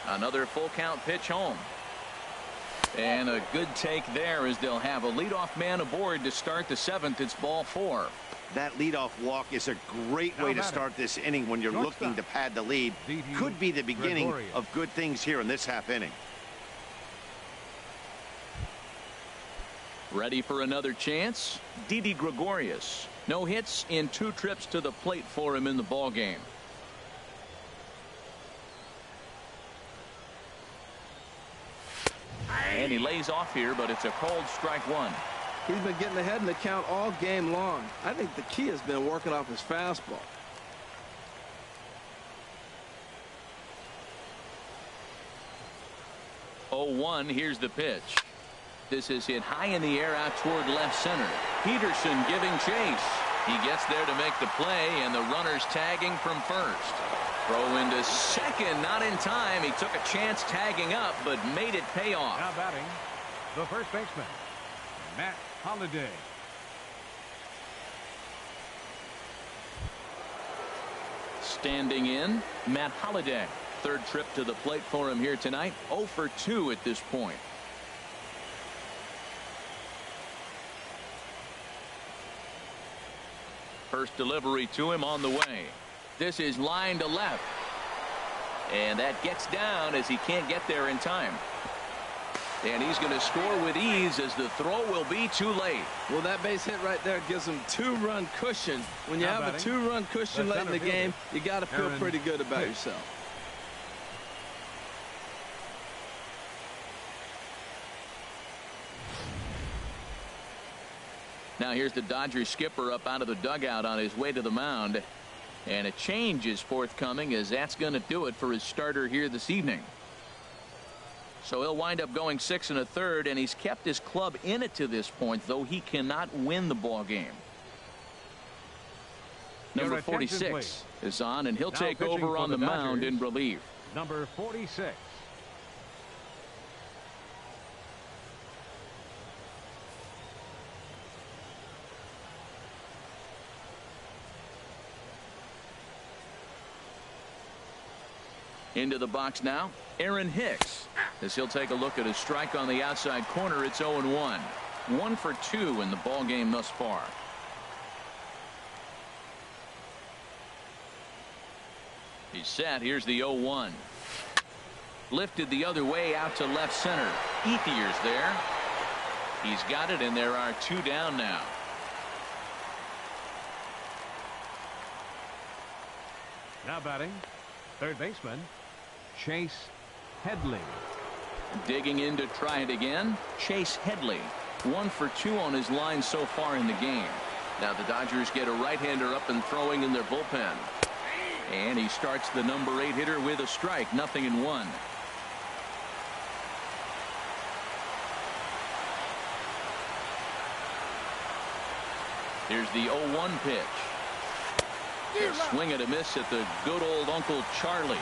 Another full count pitch home. And a good take there as they'll have a leadoff man aboard to start the 7th. It's ball 4. That leadoff walk is a great way to start this inning when you're looking to pad the lead. Could be the beginning of good things here in this half inning. Ready for another chance? Didi Gregorius. No hits in 2 trips to the plate for him in the ball game. And he lays off here, but it's a cold strike 1. He's been getting ahead in the count all game long. I think the key has been working off his fastball. Oh, 1. Here's the pitch. This is hit high in the air out toward left center. Peterson giving chase. He gets there to make the play, and the runner's tagging from first. Throw into second, not in time. He took a chance tagging up, but made it pay off. Now batting, the first baseman, Matt Holliday. Standing in, Matt Holliday. 3rd trip to the plate for him here tonight. 0 for 2 at this point. First delivery to him on the way. This is line to left. And that gets down as he can't get there in time. And he's going to score with ease as the throw will be too late. Well, that base hit right there gives him 2-run cushion. When you have a 2-run cushion late in the game, you got to feel pretty good about yourself. Now here's the Dodgers skipper up out of the dugout on his way to the mound. And a change is forthcoming, as that's going to do it for his starter here this evening. So he'll wind up going 6 1/3, and he's kept his club in it to this point, though he cannot win the ball game. Number 46 is on, and he'll take over on the mound in relief. Number 46. Into the box now, Aaron Hicks, as he'll take a look at a strike on the outside corner. It's 0-1. 1 for 2 in the ball game thus far. He's set. Here's the 0-1. Lifted the other way out to left center. Ethier's there. He's got it, and there are 2 down now. Now batting, 3rd baseman, Chase Headley. Digging in to try it again, Chase Headley. 1 for 2 on his line so far in the game. Now the Dodgers get a right-hander up and throwing in their bullpen. And he starts the number 8 hitter with a strike. 0-1. Here's the 0-1 pitch. A swing and a miss at the good old Uncle Charlie.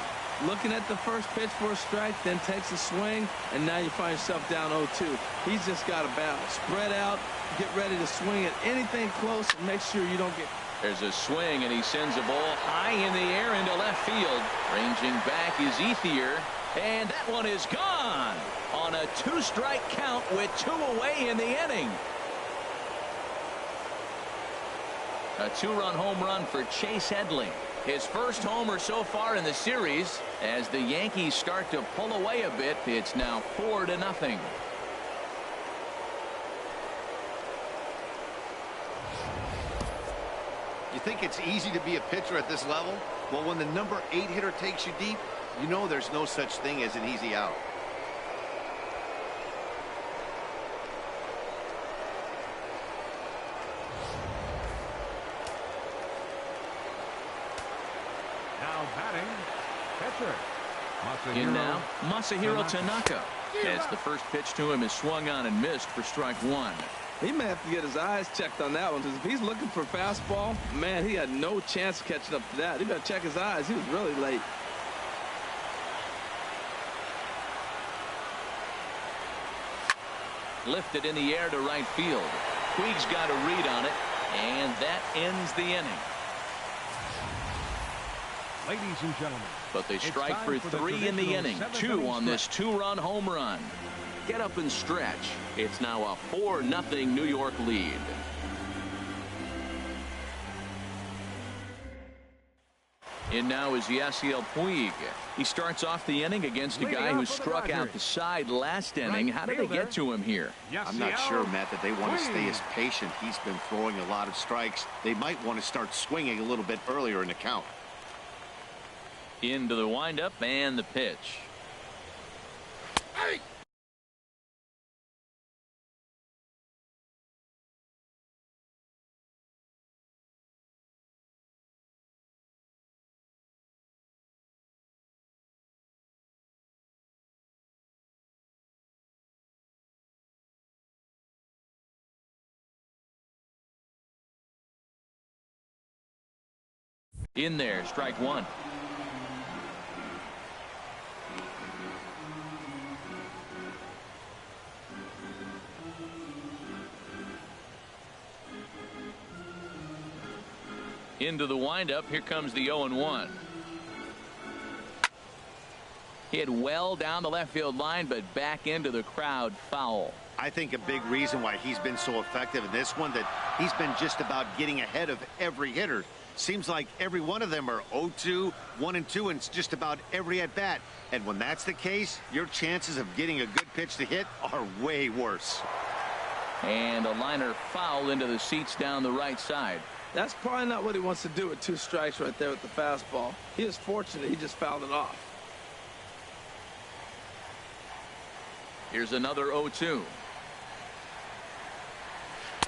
Looking at the first pitch for a strike, then takes a swing, and now you find yourself down 0-2. He's just got to battle. Spread out, get ready to swing at anything close, and make sure you don't get... There's a swing, and he sends a ball high in the air into left field. Ranging back is Ethier, and that one is gone on a 2-strike count with 2 away in the inning. A 2-run home run for Chase Headley. His first homer so far in the series. As the Yankees start to pull away a bit, it's now 4-0. You think it's easy to be a pitcher at this level? Well, when the number 8 hitter takes you deep, you know there's no such thing as an easy out. Now batting, catcher, In now, Masahiro Tanaka. As the first pitch to him is swung on and missed for strike 1. He may have to get his eyes checked on that one, because if he's looking for fastball, man, he had no chance of catching up to that. He better check his eyes. He was really late. Lifted in the air to right field. Puig's got a read on it, and that ends the inning. Ladies and gentlemen, But they strike for 3 in the inning. 2 on this 2-run home run. Get up and stretch. It's now a 4-0 New York lead. In now is Yasiel Puig. He starts off the inning against a guy who struck out the side last inning. How did they get to him here? I'm not sure, Matt, that they want to stay as patient. He's been throwing a lot of strikes. They might want to start swinging a little bit earlier in the count. Into the windup and the pitch. Hey! In there, strike one. Into the windup. Here comes the 0-1. Hit well down the left field line, but back into the crowd, foul. I think a big reason why he's been so effective in this one, that he's been just about getting ahead of every hitter. Seems like every one of them are 0-2, 1-2, and it's just about every at bat. And when that's the case, your chances of getting a good pitch to hit are way worse. And a liner foul into the seats down the right side. That's probably not what he wants to do with 2 strikes right there with the fastball. He is fortunate he just fouled it off. Here's another 0-2.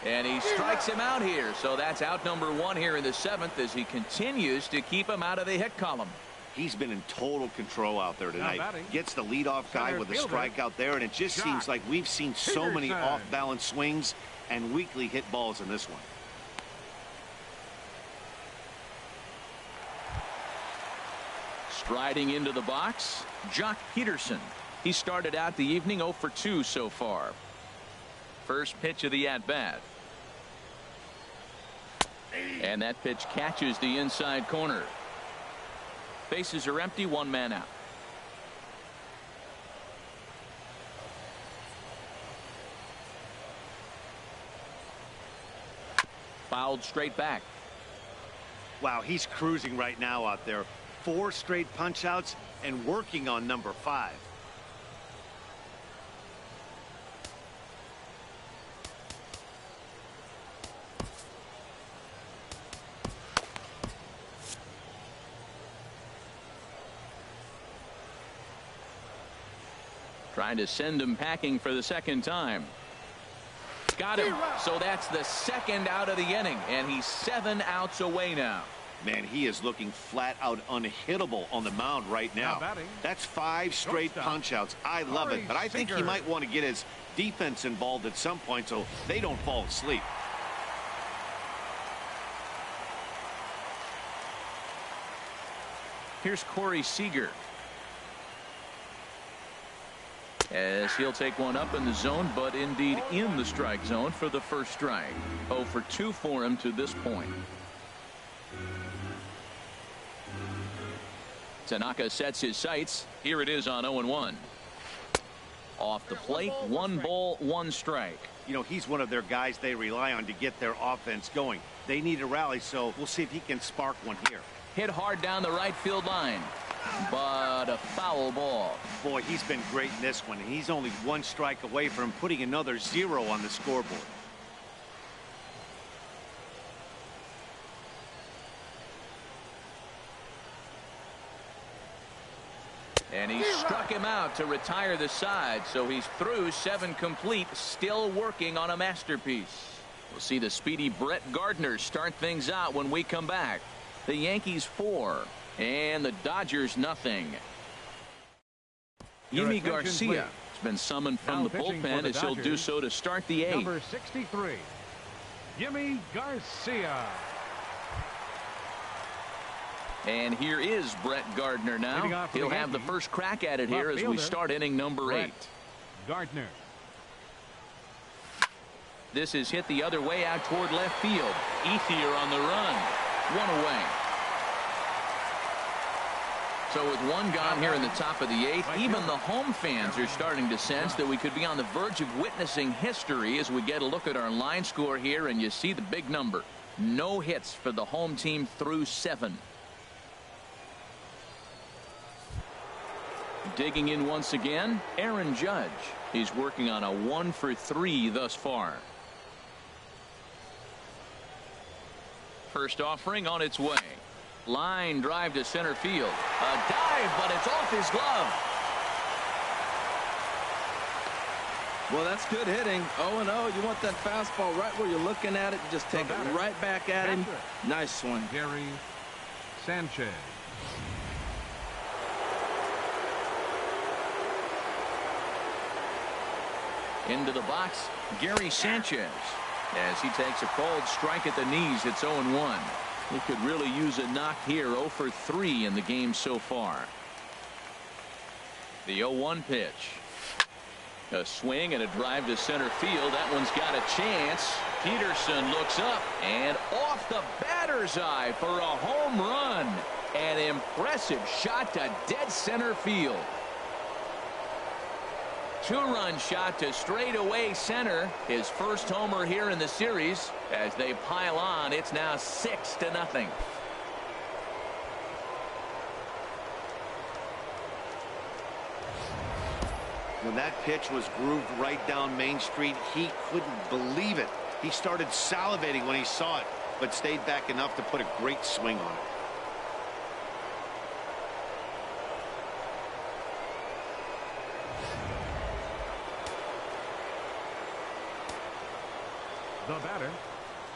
And he strikes him out here. So that's out number 1 here in the 7th as he continues to keep him out of the hit column. He's been in total control out there tonight. Gets the leadoff guy with a strikeout there, and it just seems like we've seen so many off-balance swings and weakly hit balls in this one. Striding into the box, Jock Peterson. He started out the evening 0 for 2 so far. First pitch of the at-bat. And that pitch catches the inside corner. Bases are empty, 1 man out. Fouled straight back. Wow, he's cruising right now out there. 4 straight punch-outs and working on number 5. Trying to send him packing for the 2nd time. Got him. So that's the 2nd out of the inning, and he's 7 outs away now. Man, he is looking flat out unhittable on the mound right now. That's 5 straight punch-outs. I love it, but I think he might want to get his defense involved at some point so they don't fall asleep. Here's Corey Seager. As he'll take one up in the zone, but indeed in the strike zone for the first strike. 0 for 2 for him to this point. Tanaka sets his sights. Here it is on 0-1. Off the plate, 1 ball, 1 strike. You know, he's one of their guys they rely on to get their offense going. They need a rally, so we'll see if he can spark one here. Hit hard down the right field line, but a foul ball. Boy, he's been great in this one. He's only 1 strike away from putting another 0 on the scoreboard. And he struck him out to retire the side, so he's through 7 complete, still working on a masterpiece. We'll see the speedy Brett Gardner start things out when we come back. The Yankees 4 and the Dodgers nothing. Yimi Garcia has been summoned from the bullpen as he'll do so to start the 8th. Number 63, Yimi Garcia. And here is Brett Gardner now. He'll have the first crack at it here as we start inning number 8. Gardner. This is hit the other way out toward left field. Ethier on the run. 1 away. So with 1 gone here in the top of the 8th, even the home fans are starting to sense that we could be on the verge of witnessing history as we get a look at our line score here, and you see the big number. No hits for the home team through 7. Digging in once again, Aaron Judge. He's working on a 1 for 3 thus far. First offering on its way. Line drive to center field. A dive, but it's off his glove. Well, that's good hitting. 0-0. You want that fastball right where you're looking at it. Just take it right back at him. Nice swing. Gary Sanchez. Into the box, Gary Sanchez. As he takes a cold strike at the knees, it's 0-1. He could really use a knock here. 0 for 3 in the game so far. The 0-1 pitch. A swing and a drive to center field. That one's got a chance. Peterson looks up and off the batter's eye for a home run. An impressive shot to dead center field. Two-run shot to straightaway center. His first homer here in the series. As they pile on, it's now 6-0. When that pitch was grooved right down Main Street, he couldn't believe it. He started salivating when he saw it, but stayed back enough to put a great swing on it. The batter,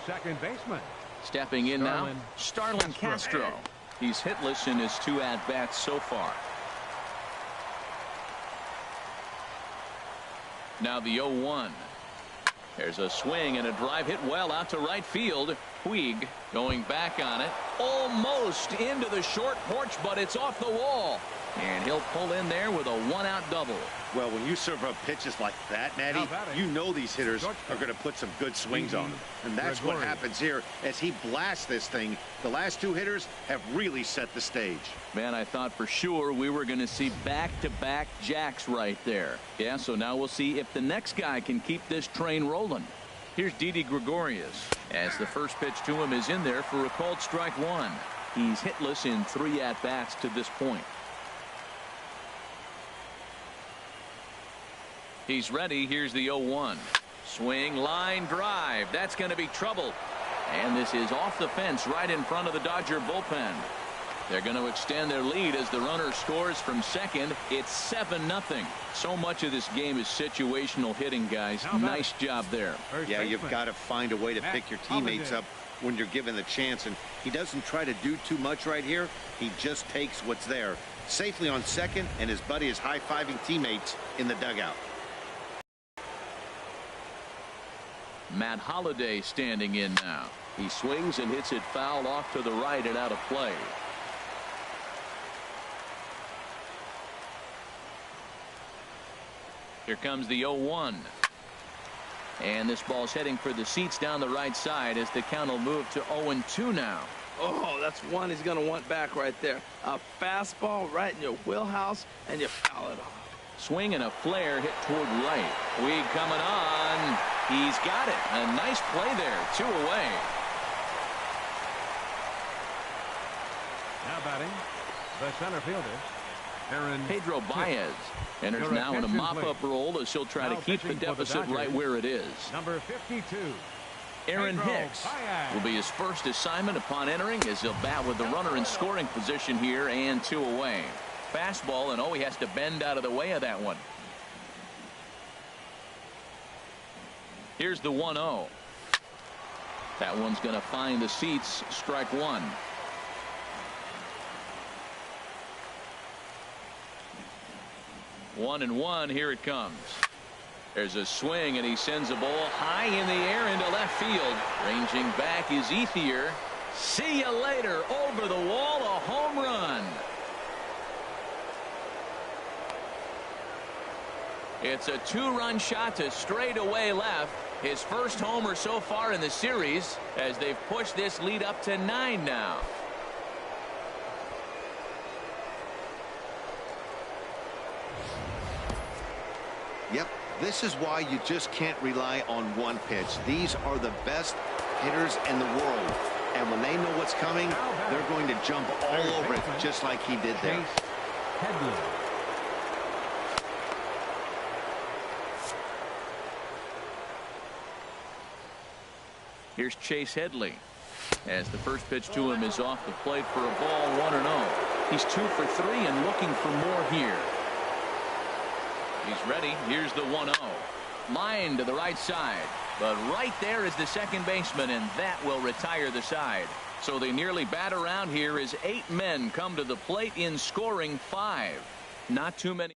second baseman. Stepping in now, Starlin Castro. He's hitless in his 2 at-bats so far. Now the 0-1. There's a swing and a drive hit well out to right field. Puig going back on it. Almost into the short porch, but it's off the wall. And he'll pull in there with a 1-out double. Well, when you serve up pitches like that, Natty, you know these hitters are going to put some good swings on them. And that's what happens here as he blasts this thing. The last 2 hitters have really set the stage. Man, I thought for sure we were going to see back-to-back jacks right there. Yeah, so now we'll see if the next guy can keep this train rolling. Here's Didi Gregorius as the first pitch to him is in there for a called strike 1. He's hitless in 3 at-bats to this point. He's ready. Here's the 0-1. Swing, line, drive. That's going to be trouble. And this is off the fence right in front of the Dodger bullpen. They're going to extend their lead as the runner scores from second. It's 7-0. So much of this game is situational hitting, guys. Nice job there. Yeah, you've got to find a way to pick your teammates up when you're given the chance. And he doesn't try to do too much right here. He just takes what's there. Safely on second, and his buddy is high-fiving teammates in the dugout. Matt Holliday standing in now. He swings and hits it foul off to the right and out of play. Here comes the 0-1. And this ball's heading for the seats down the right side as the count will move to 0-2 now. Oh, that's one he's going to want back right there. A fastball right in your wheelhouse, and you foul it off. Swing and a flare hit toward right. Puig coming on. He's got it. A nice play there. 2 away. Now batting, the center fielder, Aaron Pedro Baez enters now in a mop-up role as he'll try to keep the deficit right where it is. Number 52. Aaron Hicks will be his first assignment upon entering as he'll bat with the runner in scoring position here and 2 away. Fastball, and he has to bend out of the way of that one. Here's the 1-0. That one's going to find the seats. Strike 1. One and one. Here it comes. There's a swing, and he sends a ball high in the air into left field. Ranging back is Ethier. See you later. Over the wall, a home run. It's a 2-run shot to straightaway left. His first homer so far in the series as they've pushed this lead up to 9 now. Yep, this is why you just can't rely on one pitch. These are the best hitters in the world. And when they know what's coming, they're going to jump all over it just like he did there. Here's Chase Headley, as the first pitch to him is off the plate for a ball, 1-0. He's 2 for 3 and looking for more here. He's ready. Here's the 1-0. Line to the right side, but right there is the second baseman, and that will retire the side. So they nearly bat around here as 8 men come to the plate in scoring 5. Not too many.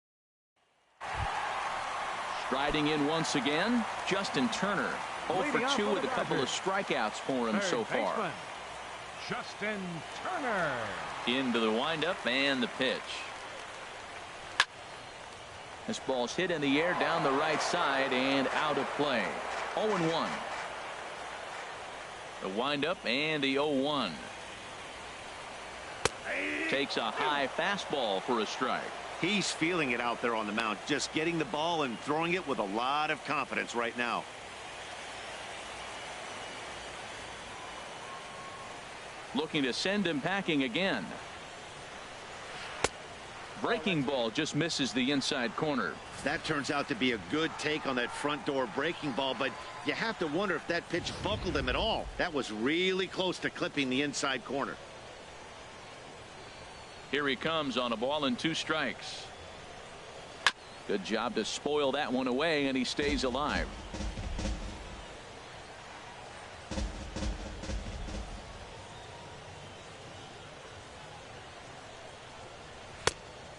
Striding in once again, Justin Turner. 0 for 2 with a couple of strikeouts for him so far. Justin Turner. Into the windup and the pitch. This ball's hit in the air down the right side and out of play. 0-1. The windup and the 0-1. Takes a high fastball for a strike. He's feeling it out there on the mound, just getting the ball and throwing it with a lot of confidence right now. Looking to send him packing again. Breaking ball just misses the inside corner. That turns out to be a good take on that front door breaking ball, but you have to wonder if that pitch buckled him at all. That was really close to clipping the inside corner. Here he comes on a ball and 2 strikes. Good job to spoil that one away, and he stays alive.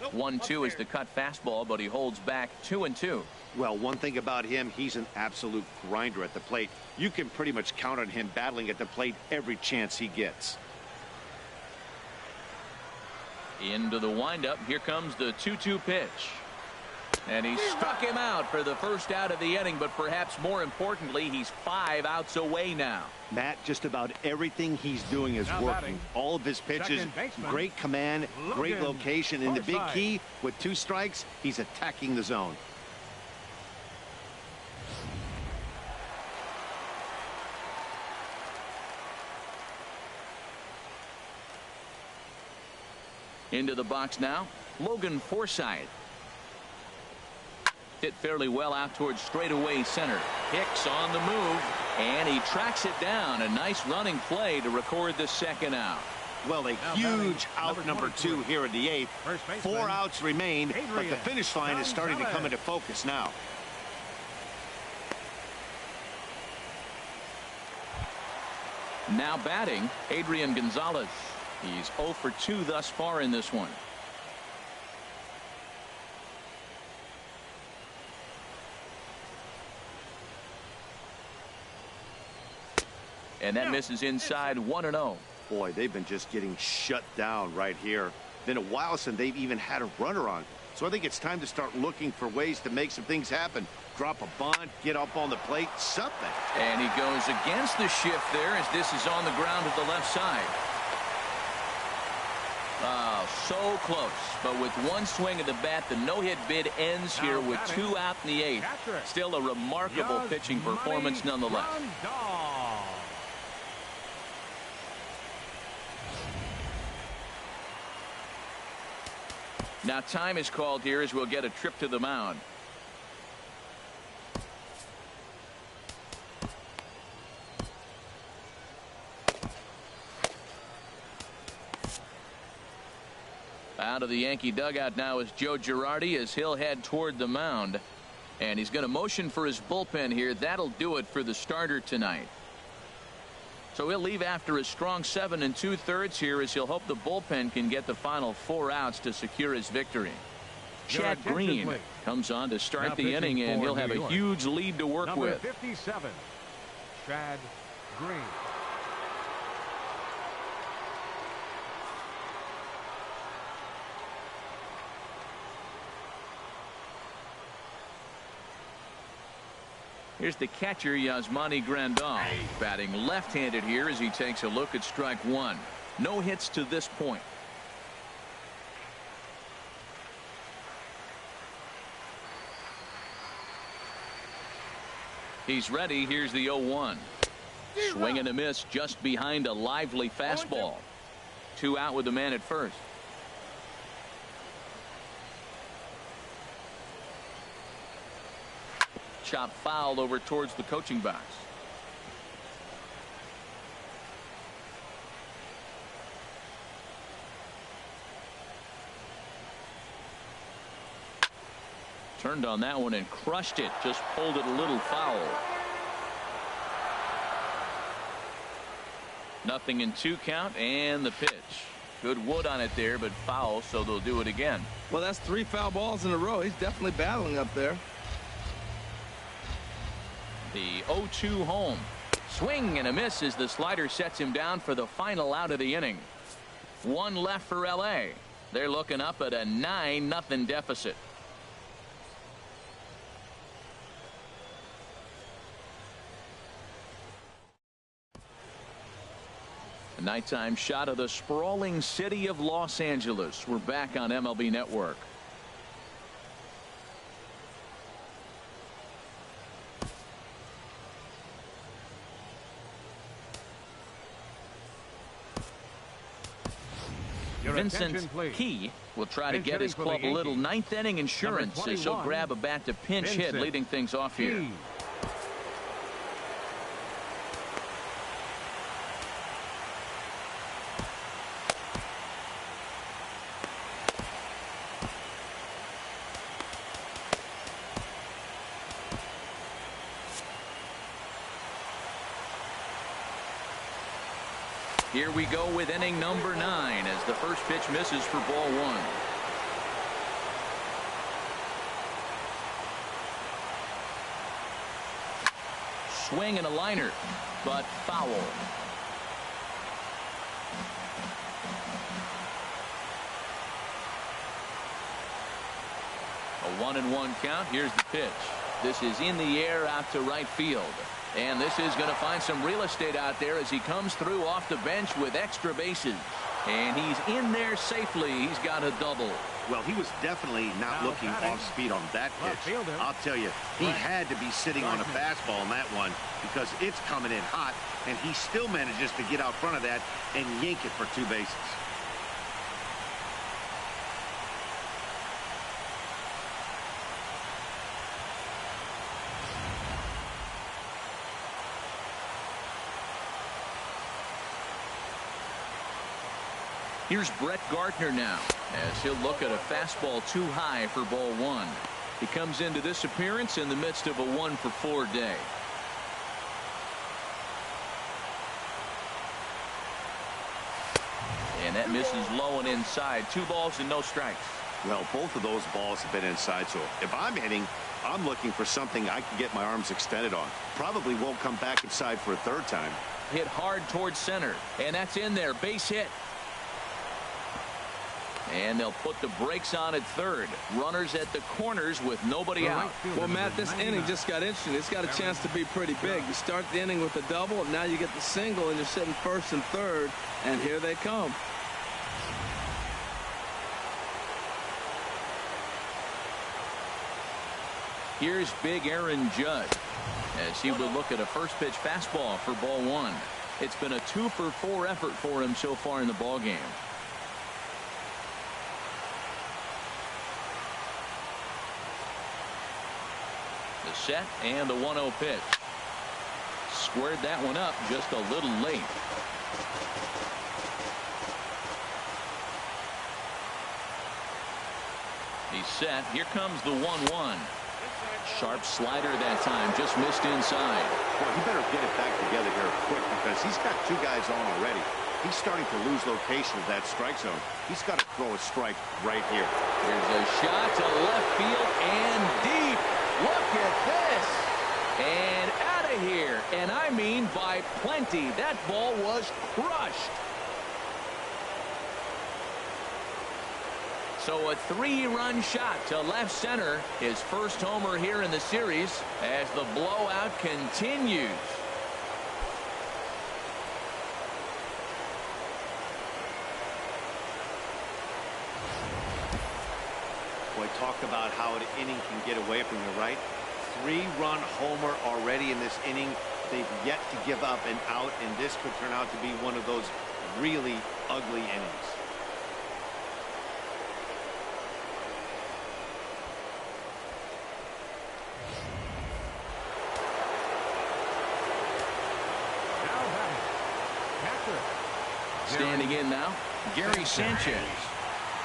Nope. 1-2 is the cut fastball, but he holds back 2-2. Well, one thing about him, he's an absolute grinder at the plate. You can pretty much count on him battling at the plate every chance he gets. Into the windup. Here comes the 2-2 pitch. And he struck him out for the first out of the inning, but perhaps more importantly, he's 5 outs away now. Matt, just about everything he's doing is working. All of his pitches, great command, great location, and the big key, with 2 strikes, he's attacking the zone. Into the box now, Logan Forsythe. Hit fairly well out towards straightaway center. Hicks on the move, and he tracks it down. A nice running play to record the second out. Well, a huge out number 2 here in the 8th. 4 outs remain, but the finish line is starting to come into focus now. Now batting, Adrian Gonzalez. He's 0 for 2 thus far in this one. And that misses inside, 1-0. Boy, they've been just getting shut down right here. Been a while since they've even had a runner on. So I think it's time to start looking for ways to make some things happen. Drop a bunt, get up on the plate, something. And he goes against the shift there as this is on the ground to the left side. Oh, so close. But with one swing of the bat, the no-hit bid ends here with 2 out in the 8th. Still a remarkable pitching performance nonetheless. Now time is called here as we'll get a trip to the mound. Out of the Yankee dugout now is Joe Girardi as he'll head toward the mound. And he's going to motion for his bullpen here. That'll do it for the starter tonight. So he'll leave after a strong 7 2/3 here as he'll hope the bullpen can get the final 4 outs to secure his victory. Chad Green comes on to start the inning, and he'll have a huge lead to work with. 57, Chad Green. Here's the catcher, Yasmani Grandal, batting left-handed here as he takes a look at strike 1. No hits to this point. He's ready. Here's the 0-1. Swing and a miss just behind a lively fastball. 2 out with the man at first. Chop foul over towards the coaching box. Turned on that one and crushed it. Just pulled it a little foul. 0-2 count and the pitch. Good wood on it there, but foul, so they'll do it again. Well, that's 3 foul balls in a row. He's definitely battling up there. The 0-2 home. Swing and a miss as the slider sets him down for the final out of the inning. 1 left for LA. They're looking up at a 9-0 deficit. A nighttime shot of the sprawling city of Los Angeles. We're back on MLB Network. Vincent Key will try to get his club a little ninth inning insurance as he'll grab a bat to pinch hit, leading things off here. Here we go with inning number 9 as the first pitch misses for ball 1. Swing and a liner, but foul. A 1-1 count. Here's the pitch. This is in the air out to right field. And this is going to find some real estate out there as he comes through off the bench with extra bases. And he's in there safely. He's got a double. Well, he was definitely not looking off speed on that pitch. I'll tell you, he had to be sitting on a fastball on that one because it's coming in hot, and he still manages to get out front of that and yank it for 2 bases. Here's Brett Gardner now as he'll look at a fastball too high for ball 1. He comes into this appearance in the midst of a 1-for-4 day. And that misses low and inside. 2 balls and no strikes. Well, both of those balls have been inside, so if I'm hitting, I'm looking for something I can get my arms extended on. Probably won't come back inside for a 3rd time. Hit hard towards center, and that's in there. Base hit. And they'll put the brakes on at 3rd. Runners at the corners with nobody out. Well, Matt, this inning just got interesting. It's got a chance to be pretty big. You start the inning with a double, and now you get the single, and you're sitting 1st and 3rd, and here they come. Here's big Aaron Judge as he would look at a first pitch fastball for ball 1. It's been a 2-for-4 effort for him so far in the ball game. The set and the 1-0 pitch. Squared that one up just a little late. He's set. Here comes the 1-1. Sharp slider that time, just missed inside. Well, he better get it back together here quick because he's got 2 guys on already. He's starting to lose location of that strike zone. He's got to throw a strike right here. Here's a shot to left field and deep. Look at this. And out of here. And I mean by plenty. That ball was crushed. So a 3-run shot to left center. His first homer here in the series as the blowout continues. Boy, talk about how an inning can get away from you, right? 3-run homer already in this inning. They've yet to give up an out, and this could turn out to be one of those really ugly innings. Standing in now, Gary Sanchez.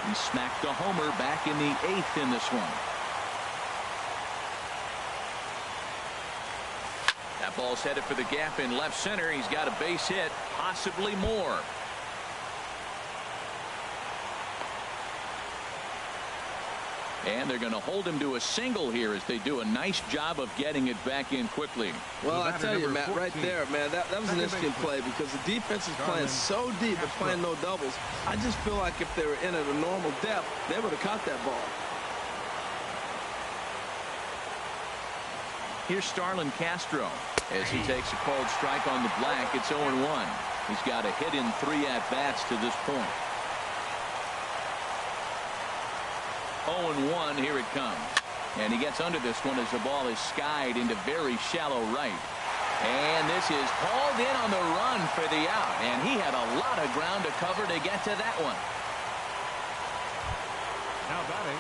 He smacked a homer back in the 8th in this one. Ball's headed for the gap in left center. He's got a base hit, possibly more. And they're going to hold him to a single here as they do a nice job of getting it back in quickly. Well, I tell you, Matt, right there, man, that was an interesting play because the defense is playing so deep and playing no doubles. I just feel like if they were in at a normal depth, they would have caught that ball. Here's Starlin Castro as he takes a called strike on the black. It's 0-1. He's got a hit in 3 at-bats to this point. 0-1, here it comes. And he gets under this one as the ball is skied into very shallow right. And this is hauled in on the run for the out. And he had a lot of ground to cover to get to that one. Now batting.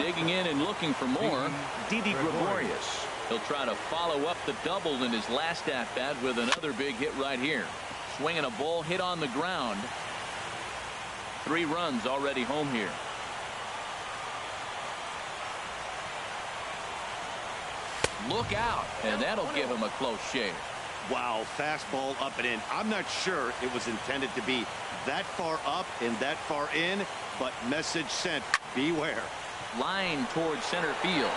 Digging in and looking for more, Didi Gregorius. He'll try to follow up the double in his last at-bat with another big hit right here. Swinging a ball hit on the ground. 3 runs already home here. Look out, and that'll give him a close shave. Wow, fastball up and in. I'm not sure it was intended to be that far up and that far in, but message sent, beware. Line towards center field.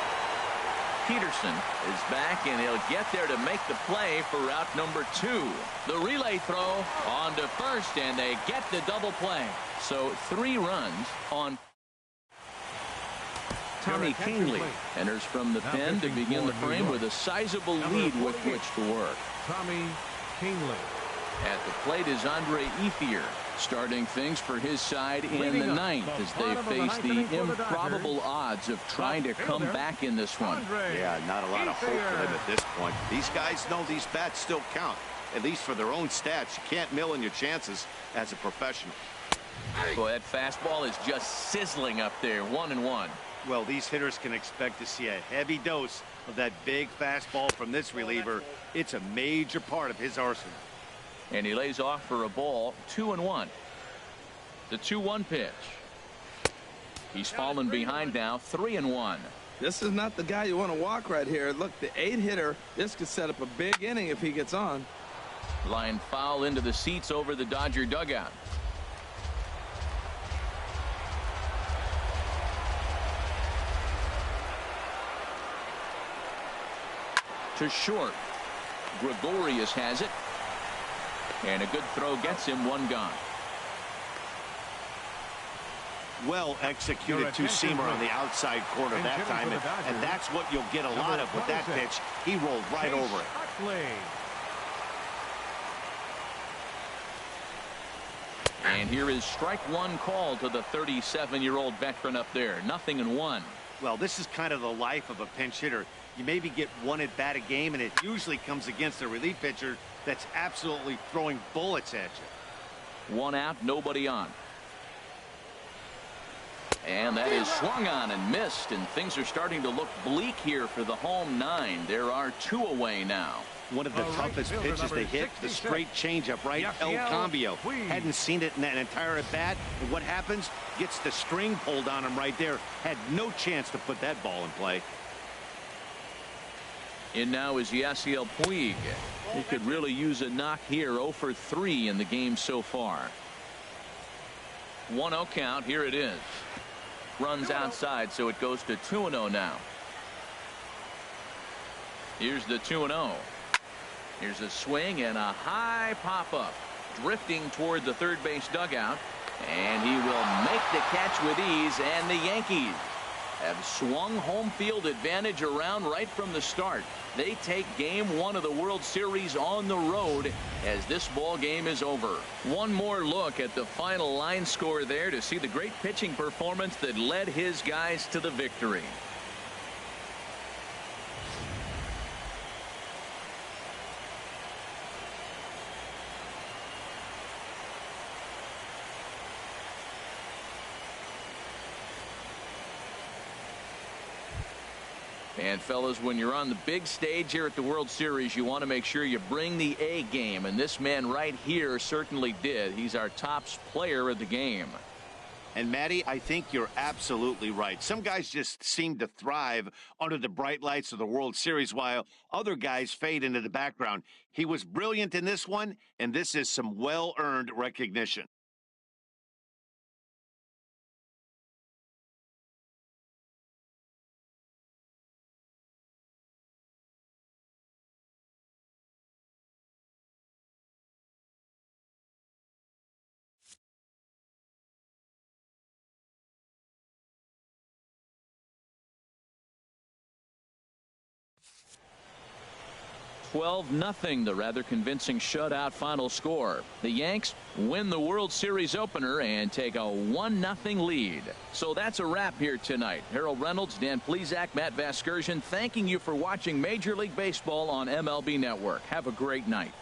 Peterson is back, and he'll get there to make the play for route number 2. The relay throw on to first, and they get the double play. So 3 runs on. Tommy Kingley enters from the pen to begin the frame with a sizable lead with which to work. Tommy Kingley. At the plate is Andre Ethier, starting things for his side in the 9th as they face the improbable odds of trying to come back in this one. Yeah, not a lot of hope for them at this point. These guys know these bats still count, at least for their own stats. You can't mill in your chances as a professional. Boy, that fastball is just sizzling up there. 1-1. Well, these hitters can expect to see a heavy dose of that big fastball from this reliever. It's a major part of his arsenal. And he lays off for a ball. 2-1. The 2-1 pitch. He's fallen behind now. 3-1. This is not the guy you want to walk right here. Look, the 8-hitter, this could set up a big inning if he gets on. Line foul into the seats over the Dodger dugout. To short. Gregorius has it. And a good throw gets him 1 gone. Well executed two-seamer on the outside corner that time, and that's what you'll get a lot of with that pitch. He rolled right over it. And here is strike 1 call to the 37-year-old veteran up there. 0-1. Well, this is kind of the life of a pinch hitter. You maybe get 1 at bat a game, and it usually comes against a relief pitcher that's absolutely throwing bullets at you. 1 out, nobody on. And that is swung on and missed, and things are starting to look bleak here for the home 9. There are 2 away now. One of the toughest pitches they hit, the straight changeup, right? El Cambio. Hadn't seen it in that entire at bat, and what happens? Gets the string pulled on him right there. Had no chance to put that ball in play. In now is Yasiel Puig. He could really use a knock here. 0 for 3 in the game so far. 1-0 count. Here it is. Runs outside, so it goes to 2-0 now. Here's the 2-0. Here's a swing and a high pop-up. Drifting toward the third base dugout. And he will make the catch with ease, and the Yankees have swung home field advantage around right from the start. They take game 1 of the World Series on the road as this ball game is over. One more look at the final line score there to see the great pitching performance that led his guys to the victory. And fellas, when you're on the big stage here at the World Series, you want to make sure you bring the A game, and this man right here certainly did. He's our top player of the game. And, Matty, I think you're absolutely right. Some guys just seem to thrive under the bright lights of the World Series while other guys fade into the background. He was brilliant in this one, and this is some well-earned recognition. (12-0), the rather convincing shutout final score. The Yanks win the World Series opener and take a 1-0 lead. So that's a wrap here tonight. Harold Reynolds, Dan Plesac, Matt Vasgersian, thanking you for watching Major League Baseball on MLB Network. Have a great night.